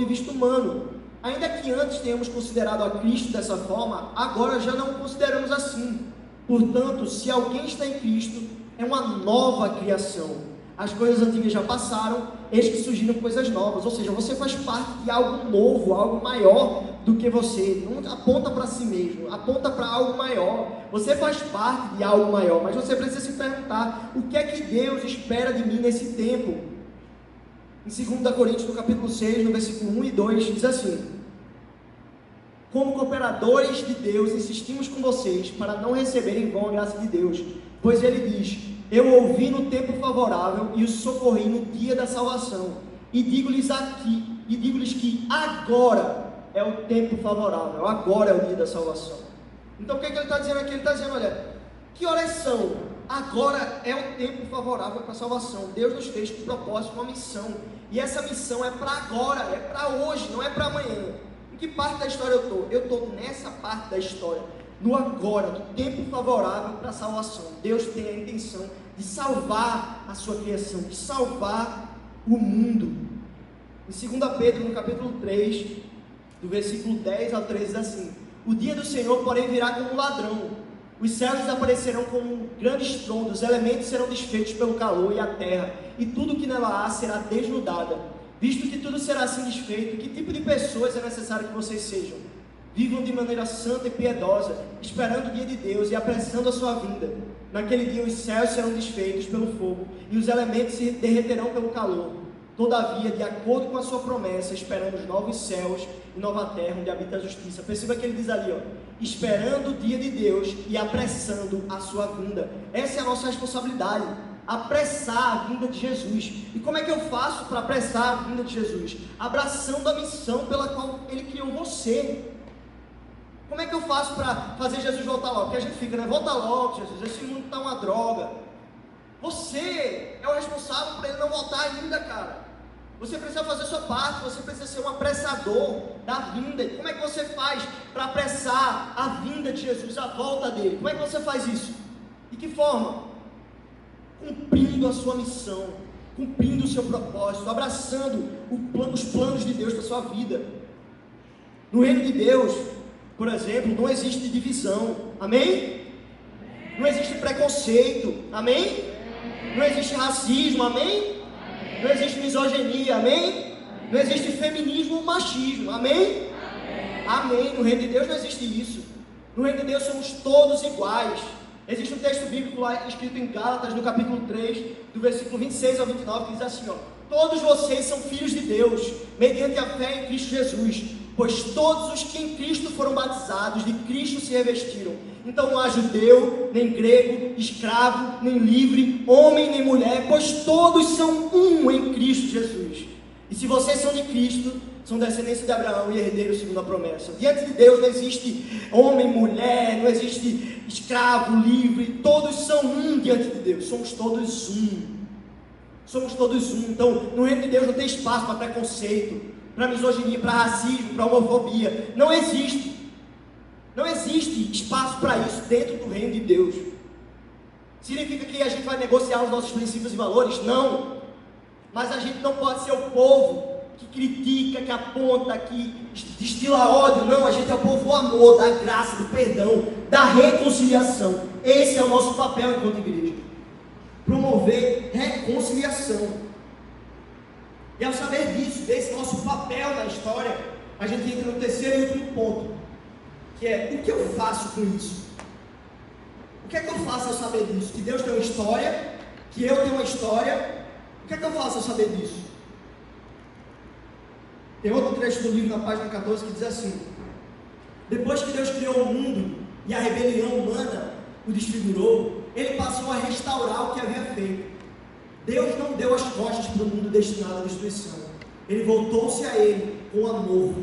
vista humano. Ainda que antes tenhamos considerado a Cristo dessa forma, agora já não o consideramos assim. Portanto, se alguém está em Cristo, é uma nova criação. As coisas antigas já passaram, eis que surgiram coisas novas. Ou seja, você faz parte de algo novo, algo maior do que você. Não aponta para si mesmo, aponta para algo maior. Você faz parte de algo maior, mas você precisa se perguntar: o que é que Deus espera de mim nesse tempo? Em 2 Coríntios, no capítulo 6, no versículo 1 e 2, diz assim: como cooperadores de Deus, insistimos com vocês para não receberem em vão a graça de Deus, pois ele diz: eu ouvi no tempo favorável e os socorri no dia da salvação, e digo-lhes que agora é o tempo favorável, agora é o dia da salvação. Então o que ele está dizendo aqui? Ele está dizendo: olha, que horas são? Agora é o tempo favorável para a salvação. Deus nos fez com propósito, uma missão, e essa missão é para agora, é para hoje, não é para amanhã. Em que parte da história eu estou? Eu estou nessa parte da história, no agora, do tempo favorável para a salvação. Deus tem a intenção de salvar a sua criação, de salvar o mundo. Em 2 Pedro, no capítulo 3, do versículo 10 ao 13, diz assim: o dia do Senhor, porém, virá como um ladrão. Os céus desaparecerão com um grande estrondo, os elementos serão desfeitos pelo calor, e a terra, e tudo que nela há, será desnudada. Visto que tudo será assim desfeito, que tipo de pessoas é necessário que vocês sejam? Vivam de maneira santa e piedosa, esperando o dia de Deus e apressando a sua vinda. Naquele dia os céus serão desfeitos pelo fogo, e os elementos se derreterão pelo calor. Todavia, de acordo com a sua promessa, esperamos novos céus e nova terra, onde habita a justiça. Perceba que ele diz ali, esperando o dia de Deus e apressando a sua vinda. Essa é a nossa responsabilidade, apressar a vinda de Jesus. E como é que eu faço para apressar a vinda de Jesus? Abraçando a missão pela qual ele criou você. Como é que eu faço para fazer Jesus voltar logo? Porque a gente fica, né? Volta logo, Jesus, esse mundo está uma droga. Você é o responsável por ele não voltar ainda, cara. Você precisa fazer a sua parte, você precisa ser um apressador da vinda. E como é que você faz para apressar a vinda de Jesus, a volta dele? Como é que você faz isso? De que forma? Cumprindo a sua missão, cumprindo o seu propósito, abraçando os planos de Deus para a sua vida. No reino de Deus, por exemplo, não existe divisão, amém? Não existe preconceito, amém? Não existe racismo, amém? Não existe misoginia, amém? Não existe feminismo ou machismo, amém? Amém. No reino de Deus não existe isso. No reino de Deus somos todos iguais. Existe um texto bíblico lá escrito em Gálatas, no capítulo 3, do versículo 26 ao 29, que diz assim, ó: todos vocês são filhos de Deus, mediante a fé em Cristo Jesus, pois todos os que em Cristo foram batizados, de Cristo se revestiram. Então não há judeu, nem grego, escravo, nem livre, homem, nem mulher, pois todos são um em Cristo Jesus. E se vocês são de Cristo, são descendência de Abraão e herdeiros segundo a promessa. Diante de Deus não existe homem, mulher, não existe escravo, livre, todos são um diante de Deus, somos todos um. Somos todos um. Então, no reino de Deus não tem espaço para preconceito, para misoginia, para racismo, para homofobia. Não existe. Não existe espaço para isso dentro do reino de Deus. Significa que a gente vai negociar os nossos princípios e valores? Não. Mas a gente não pode ser o povo que critica, que aponta, que destila ódio. Não, a gente é o povo do amor, da graça, do perdão, da reconciliação. Esse é o nosso papel enquanto igreja. Promover reconciliação. E ao saber disso, desse nosso papel na história, a gente entra no terceiro e último ponto, que é: o que eu faço com isso? O que é que eu faço ao saber disso? Que Deus tem uma história, que eu tenho uma história. O que é que eu faço ao saber disso? Tem outro trecho do livro, na página 14, que diz assim: depois que Deus criou o mundo e a rebelião humana o desfigurou, Ele passou a restaurar o que havia feito. Deus não deu as costas para o mundo destinado à destruição. Ele voltou-se a Ele com amor,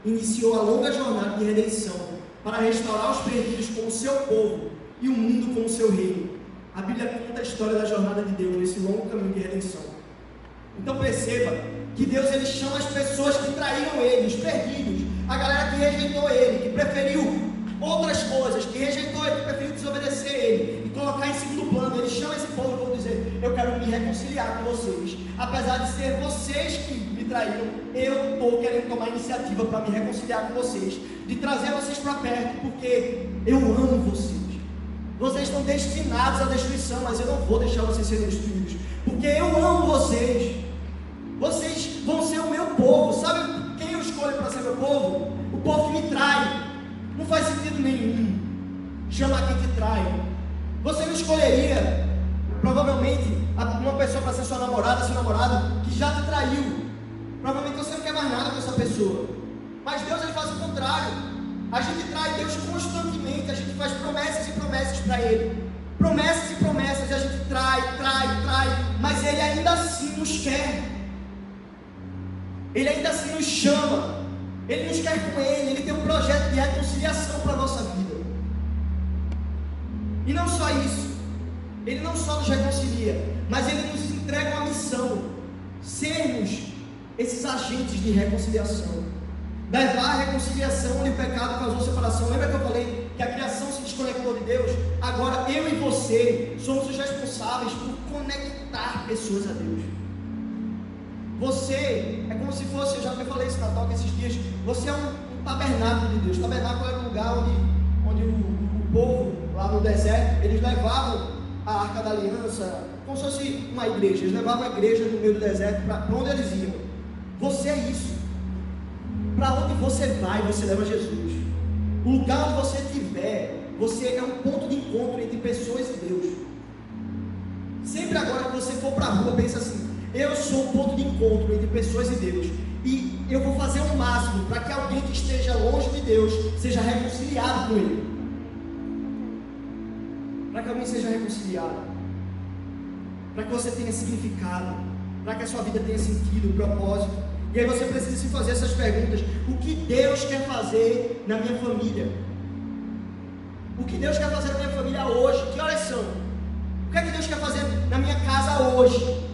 iniciou a longa jornada de redenção para restaurar os perdidos como seu povo e o mundo como seu reino. A Bíblia conta a história da jornada de Deus nesse longo caminho de redenção. Então perceba que Deus, Ele chama as pessoas que traíram Ele, os perdidos, a galera que rejeitou Ele, que preferiu outras coisas, que rejeitou Ele, que preferiu desobedecer Ele e colocar em segundo plano. Ele chama esse povo e vai dizer: eu quero me reconciliar com vocês, apesar de ser vocês que me traíram, eu estou querendo tomar iniciativa para me reconciliar com vocês, de trazer vocês para perto, porque eu amo vocês. Vocês estão destinados à destruição, mas eu não vou deixar vocês serem destruídos, porque eu amo vocês. Vocês vão ser o meu povo. Sabe quem eu escolho para ser meu povo? O povo que me trai. Não faz sentido nenhum chamar quem te trai. Você não escolheria, provavelmente, uma pessoa para ser sua namorada, seu namorado, que já te traiu. Provavelmente você não quer mais nada com essa pessoa. Mas Deus, Ele faz o contrário. A gente trai Deus constantemente. A gente faz promessas e promessas para Ele. Promessas e promessas. E a gente trai. Mas Ele ainda assim nos quer. Ele ainda assim nos chama. Ele nos quer com Ele. Ele tem um projeto de reconciliação para a nossa vida. E não só isso. Ele não só nos reconcilia, mas Ele nos entrega uma missão: sermos esses agentes de reconciliação. Levar a reconciliação onde o pecado causou separação. Lembra que eu falei que a criação se desconectou de Deus? Agora eu e você somos os responsáveis por conectar pessoas a Deus. Você é como se fosse, eu já falei isso na toca esses dias, você é um tabernáculo de Deus. O tabernáculo era um lugar onde o povo, lá no deserto, eles levavam a Arca da Aliança, como se fosse uma igreja. Eles levavam a igreja no meio do deserto para onde eles iam. Você é isso. Para onde você vai, você leva Jesus. O lugar onde você estiver, você é um ponto de encontro entre pessoas e Deus. Sempre agora que você for para a rua, pensa assim: eu sou um ponto de encontro entre pessoas e Deus, e eu vou fazer o máximo para que alguém que esteja longe de Deus seja reconciliado com Ele. Para que alguém seja reconciliado, para que você tenha significado, para que a sua vida tenha sentido, propósito. E aí você precisa se fazer essas perguntas: o que Deus quer fazer na minha família? O que Deus quer fazer na minha família hoje? Que horas são? O que é que Deus quer fazer na minha casa hoje?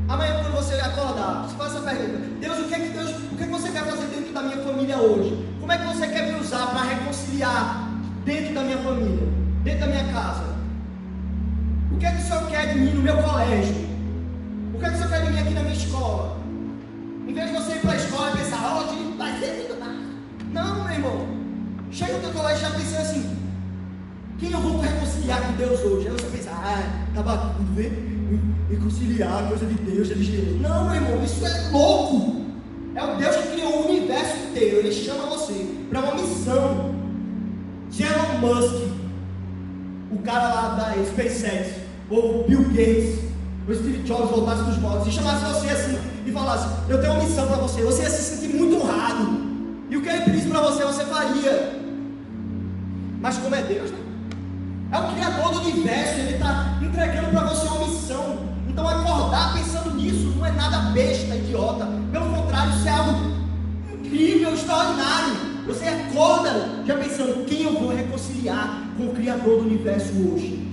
Amanhã, quando você acordar, você faz essa pergunta: Deus, o que é que você quer fazer dentro da minha família hoje? Como é que você quer me usar para reconciliar dentro da minha família, dentro da minha casa? O que é que o Senhor quer de mim no meu colégio? Por que você quer vir aqui na minha escola? Em vez de você ir para a escola e pensar, hoje vai ser muito mais. Não, meu irmão. Chega no teu colégio já pensando assim, quem eu vou reconciliar com Deus hoje? Aí você pensa, tá bacana, reconciliar a coisa de Deus, religioso. Não, meu irmão, isso é louco. É o Deus que criou o universo inteiro. Ele chama você para uma missão. Se Elon Musk, o cara lá da SpaceX, ou Bill Gates, ou Steve Jobs voltasse dos mortos e chamasse você assim e falasse, eu tenho uma missão para você, você ia se sentir muito honrado. E o que ele pedisse para você, você faria. Mas como é Deus, né? É o Criador do universo, Ele está entregando para você uma missão. Então acordar pensando nisso não é nada besta, idiota. Pelo contrário, isso é algo incrível, extraordinário. Você acorda já pensando, quem eu vou reconciliar com o Criador do universo hoje?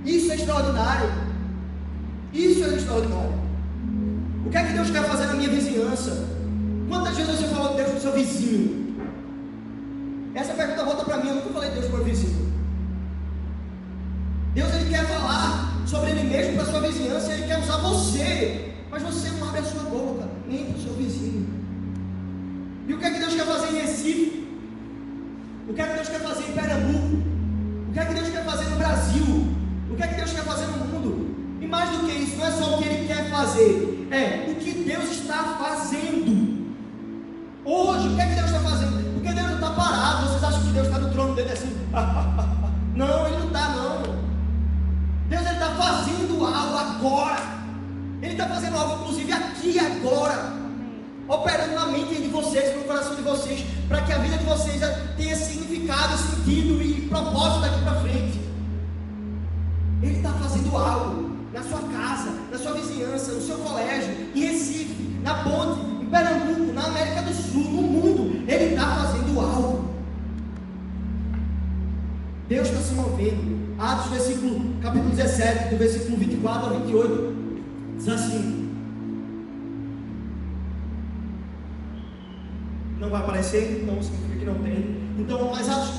Isso é extraordinário. Isso é extraordinário. O que é que Deus quer fazer na minha vizinhança? Quantas vezes você falou de Deus pro seu vizinho? Essa pergunta volta para mim, eu nunca falei de Deus para o meu vizinho. Deus, Ele quer falar sobre Ele mesmo para a sua vizinhança, Ele quer usar você, mas você não abre a sua boca, nem para o seu vizinho. E o que é que Deus quer fazer em Recife? O que é que Deus quer fazer em Pernambuco? O que é que Deus quer fazer no Brasil? O que é que Deus quer fazer no mundo? E mais do que isso, não é só o que Ele quer fazer, é o que Deus está fazendo. Hoje, o que é que Deus está fazendo? Porque Deus não está parado. Vocês acham que Deus está no trono dele assim? Não, Ele não está não. Deus está fazendo algo agora. Ele está fazendo algo inclusive aqui agora, operando na mente de vocês, no coração de vocês, para que a vida de vocês tenha significado, sentido e propósito daqui para frente. Ele está fazendo algo na sua casa, na sua vizinhança, no seu colégio, em Recife, na Ponte, em Pernambuco, na América do Sul, no mundo. Ele está fazendo algo. Deus está se movendo. Atos, capítulo 17, do versículo 24 ao 28, diz assim. Não vai aparecer, então significa que não tem. Então, mas Atos,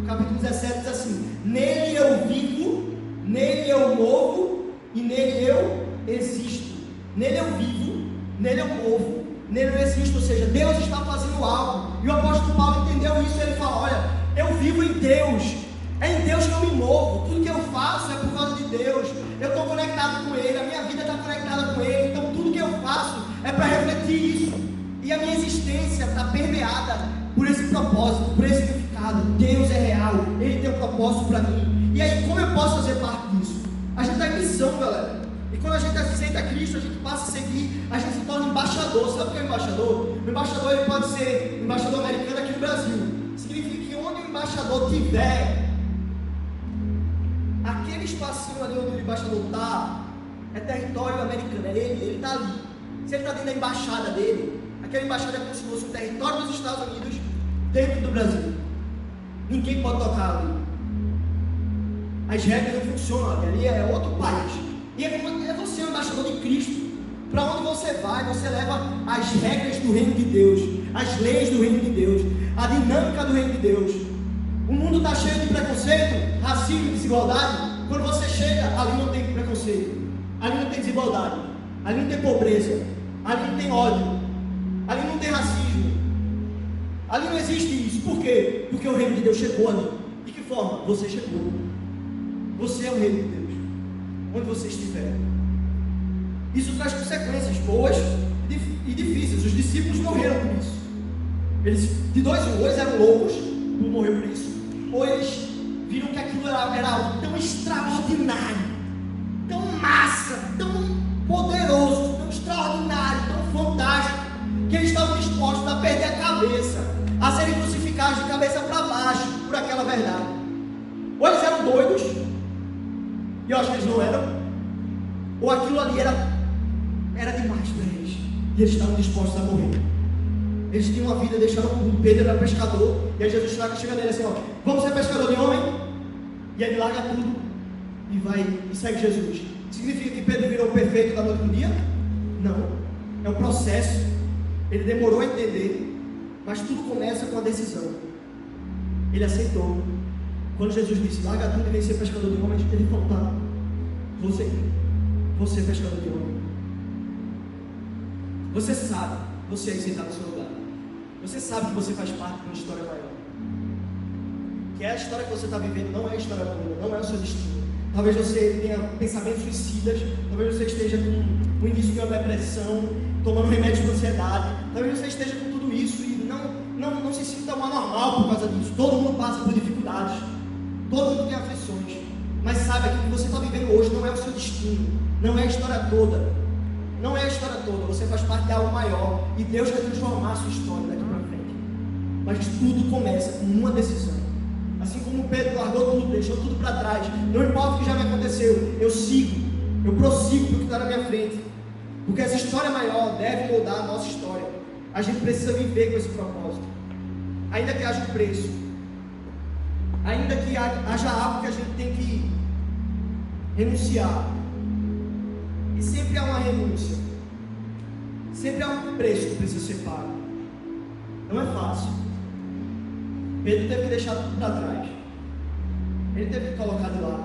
capítulo 17, diz assim: nele eu vivo, nele eu movo e nele eu existo. Nele eu vivo, nele eu movo, nele eu existo. Ou seja, Deus está fazendo algo. E o apóstolo Paulo entendeu isso. Ele fala: olha, eu vivo em Deus. É em Deus que eu me movo. Tudo que eu faço é por causa de Deus. Eu estou conectado com Ele. A minha vida está conectada com Ele. Então tudo que eu faço é para refletir isso. E a minha existência está permeada por esse propósito, por esse significado. Deus é real. Ele tem um propósito para mim. E aí, como eu posso fazer parte disso? A gente está em missão, galera. E quando a gente aceita Cristo, a gente passa a seguir, a gente se torna embaixador. Sabe o que é embaixador? O embaixador, ele pode ser embaixador americano aqui no Brasil. Significa que onde o embaixador estiver, aquele espacinho ali onde o embaixador está, é território americano, é ele está ali. Se ele está dentro da embaixada dele, aquela embaixada é como se fosse o território dos Estados Unidos dentro do Brasil. Ninguém pode tocar ali. As regras não funcionam ali é outro país. E é você o embaixador de Cristo. Para onde você vai, você leva as regras do reino de Deus, as leis do reino de Deus, a dinâmica do reino de Deus. O mundo está cheio de preconceito, racismo, desigualdade. Quando você chega, ali não tem preconceito, ali não tem desigualdade, ali não tem pobreza, ali não tem ódio, ali não tem racismo, ali não existe isso. Por quê? Porque o reino de Deus chegou ali. De que forma? Você chegou. Você é o reino de Deus, onde você estiver. Isso traz consequências boas e difíceis. Os discípulos morreram por isso. Eles, de dois em dois, eram loucos por morrer por isso. Ou eles viram que aquilo era algo tão extraordinário, tão massa, tão poderoso, tão extraordinário, tão fantástico, que eles estavam dispostos a perder a cabeça, a serem crucificados de cabeça para baixo por aquela verdade. Ou eles eram doidos, e eu acho que eles não eram, ou aquilo ali era demais para eles, e eles estavam dispostos a morrer. Eles tinham uma vida, deixaram o Pedro era pescador, e aí Jesus chega nele assim: ó, vamos ser pescador de homem? E ele larga tudo e vai e segue Jesus. Significa que Pedro virou perfeito da noite para o dia? Não, é um processo. Ele demorou a entender, mas tudo começa com a decisão. Ele aceitou. Quando Jesus disse: larga tudo e vem ser pescador de homens, ele falou: tá, você é pescador de homem. Você sabe, você aí sentado no seu lugar, você sabe que você faz parte de uma história maior. Que a história que você está vivendo não é a história toda, não é o seu destino. Talvez você tenha pensamentos suicidas, talvez você esteja com o início de uma depressão, tomando remédio para ansiedade, talvez você esteja com tudo isso e não se sinta um anormal por causa disso. Todo mundo passa por dificuldades, todo mundo tem aflições, mas saiba que o que você está vivendo hoje não é o seu destino, não é a história toda, não é a história toda. Você faz parte de algo maior e Deus vai transformar a sua história daqui para frente. Mas tudo começa com uma decisão. Assim como Pedro largou tudo, deixou tudo para trás, não importa o que já me aconteceu, eu sigo, eu prossigo para o que está na minha frente, porque essa história maior deve moldar a nossa história. A gente precisa viver com esse propósito, ainda que haja um preço, ainda que haja algo que a gente tem que renunciar, e sempre há uma renúncia, sempre há um preço que precisa ser pago. Não é fácil. Pedro teve que deixar tudo para trás. Ele teve que colocar de lado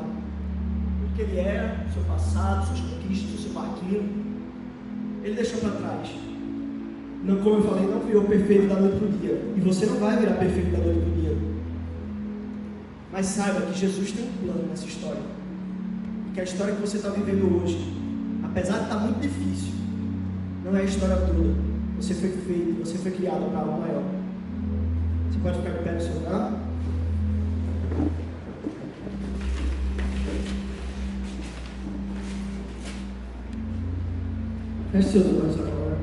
tudo que ele era, seu passado, suas conquistas, o seu barquinho. Ele deixou para trás. Não, como eu falei, não virou perfeito da noite para o dia. E você não vai virar perfeito da noite para o dia. Mas saiba que Jesus tem um plano nessa história. E que a história que você está vivendo hoje, apesar de estar muito difícil, não é a história toda. Você foi feito, você foi criado para algo maior. Você pode ficar de pé no seu lugar? Feche seus olhos agora.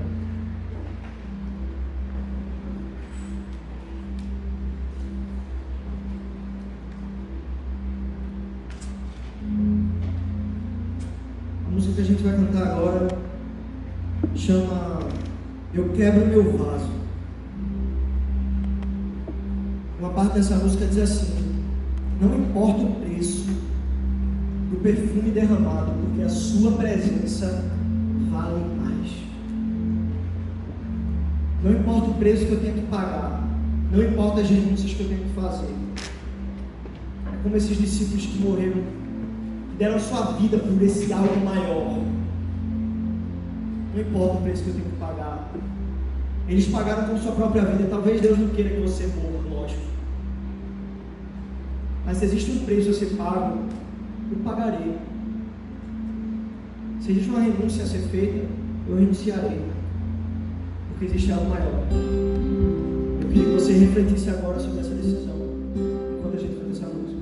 A música que a gente vai cantar agora chama Eu Quebro Meu Vaso. Uma parte dessa música diz assim: não importa o preço do perfume derramado, porque a sua presença vale mais. Não importa o preço que eu tenho que pagar, não importa as renúncias que eu tenho que fazer. É como esses discípulos que morreram, que deram sua vida por esse algo maior. Não importa o preço que eu tenho que pagar. Eles pagaram com sua própria vida. Talvez Deus não queira que você morra, lógico. Mas se existe um preço a ser pago, eu pagarei. Se existe uma renúncia a ser feita, eu renunciarei. Porque existe algo maior. Eu queria que você refletisse agora sobre essa decisão, enquanto a gente faz essa música.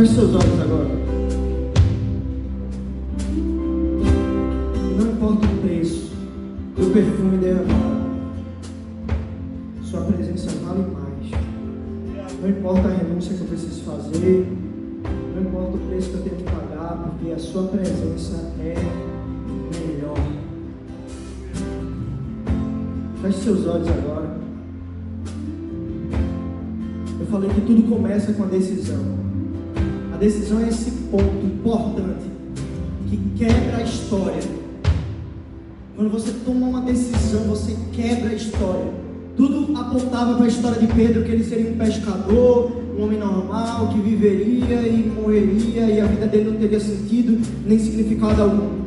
Feche seus olhos agora. Não importa o preço do perfume derramado, sua presença vale mais. Não importa a renúncia que eu preciso fazer, não importa o preço que eu tenho que pagar, porque a sua presença é melhor. Feche seus olhos agora. Eu falei que tudo começa com a decisão. A decisão é esse ponto importante que quebra a história. Quando você toma uma decisão, você quebra a história. Tudo apontava para a história de Pedro, que ele seria um pescador, um homem normal, que viveria e morreria, e a vida dele não teria sentido nem significado algum.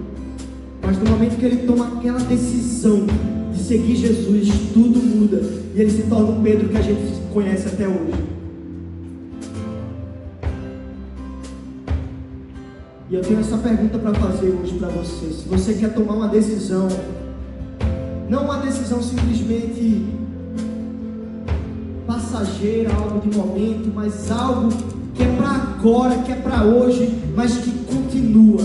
Mas no momento que ele toma aquela decisão de seguir Jesus, tudo muda, e ele se torna o Pedro que a gente conhece até hoje. E eu tenho essa pergunta para fazer hoje para você. Se você quer tomar uma decisão, não uma decisão simplesmente passageira, algo de momento, mas algo que é para agora, que é para hoje, mas que continua.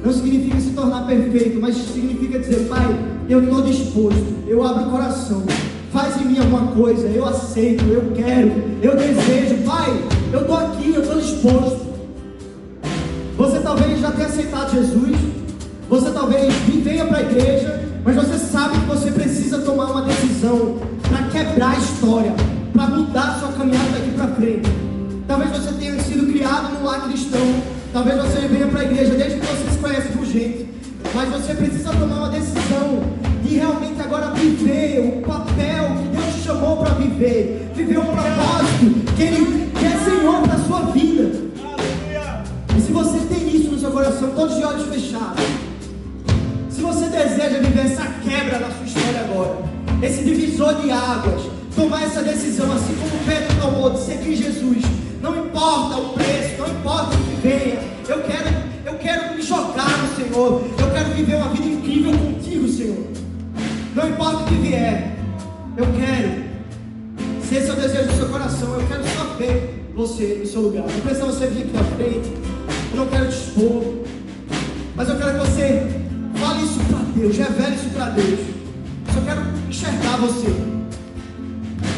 Não significa se tornar perfeito, mas significa dizer: Pai, eu estou disposto, eu abro o coração, faz em mim alguma coisa, eu aceito, eu quero, eu desejo. Pai, eu estou aqui, eu estou disposto. Você talvez já tenha aceitado Jesus, você talvez venha para a igreja, mas você sabe que você precisa tomar uma decisão para quebrar a história, para mudar a sua caminhada daqui para frente. Talvez você tenha sido criado num lar cristão, talvez você venha para a igreja desde que você se conhece por gente, mas você precisa tomar uma decisão de realmente agora viver o papel que Deus te chamou para viver, viver o propósito que Ele quer, Senhor, para a sua vida. E se você tem isso no seu coração, todos de olhos fechados, se você deseja viver essa quebra na sua história agora, esse divisor de águas, tomar essa decisão, assim como Pedro tomou, de seguir Jesus, não importa o preço, não importa o que venha, eu quero me jogar no Senhor, eu quero viver uma vida incrível contigo, Senhor, não importa o que vier, eu quero, se esse é o desejo do seu coração, eu quero só ver você no seu lugar, não precisa você vir aqui na frente, eu não quero te expor, mas eu quero que você fale isso para Deus, revele isso para Deus. Eu só quero enxergar você.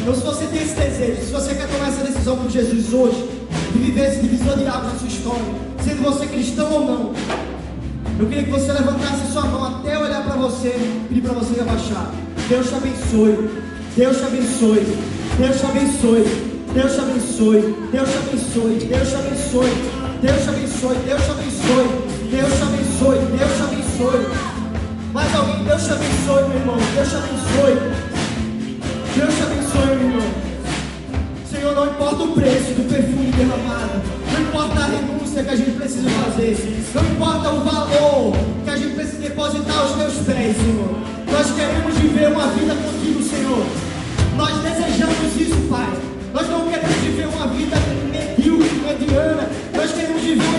Então, se você tem esse desejo, se você quer tomar essa decisão por Jesus hoje, de viver esse divisor de águas na sua história, sendo você cristão ou não, eu queria que você levantasse a sua mão até eu olhar para você e pedir para você abaixar. Deus te abençoe, Deus te abençoe, Deus te abençoe, Deus te abençoe, Deus te abençoe, Deus te abençoe, Deus te abençoe, Deus te abençoe, Deus te abençoe, Deus te abençoe. Mais alguém, Deus te abençoe, meu irmão, Deus te abençoe, Deus te abençoe, meu irmão. Senhor, não importa o preço do perfume derramado, não importa a renúncia que a gente precisa fazer, não importa o valor que a gente precisa depositar aos teus pés, Senhor. Nós queremos viver uma vida contigo, Senhor. Nós desejamos isso, Pai. Nós não queremos viver uma vida medíocre, mediana. Nós queremos viver uma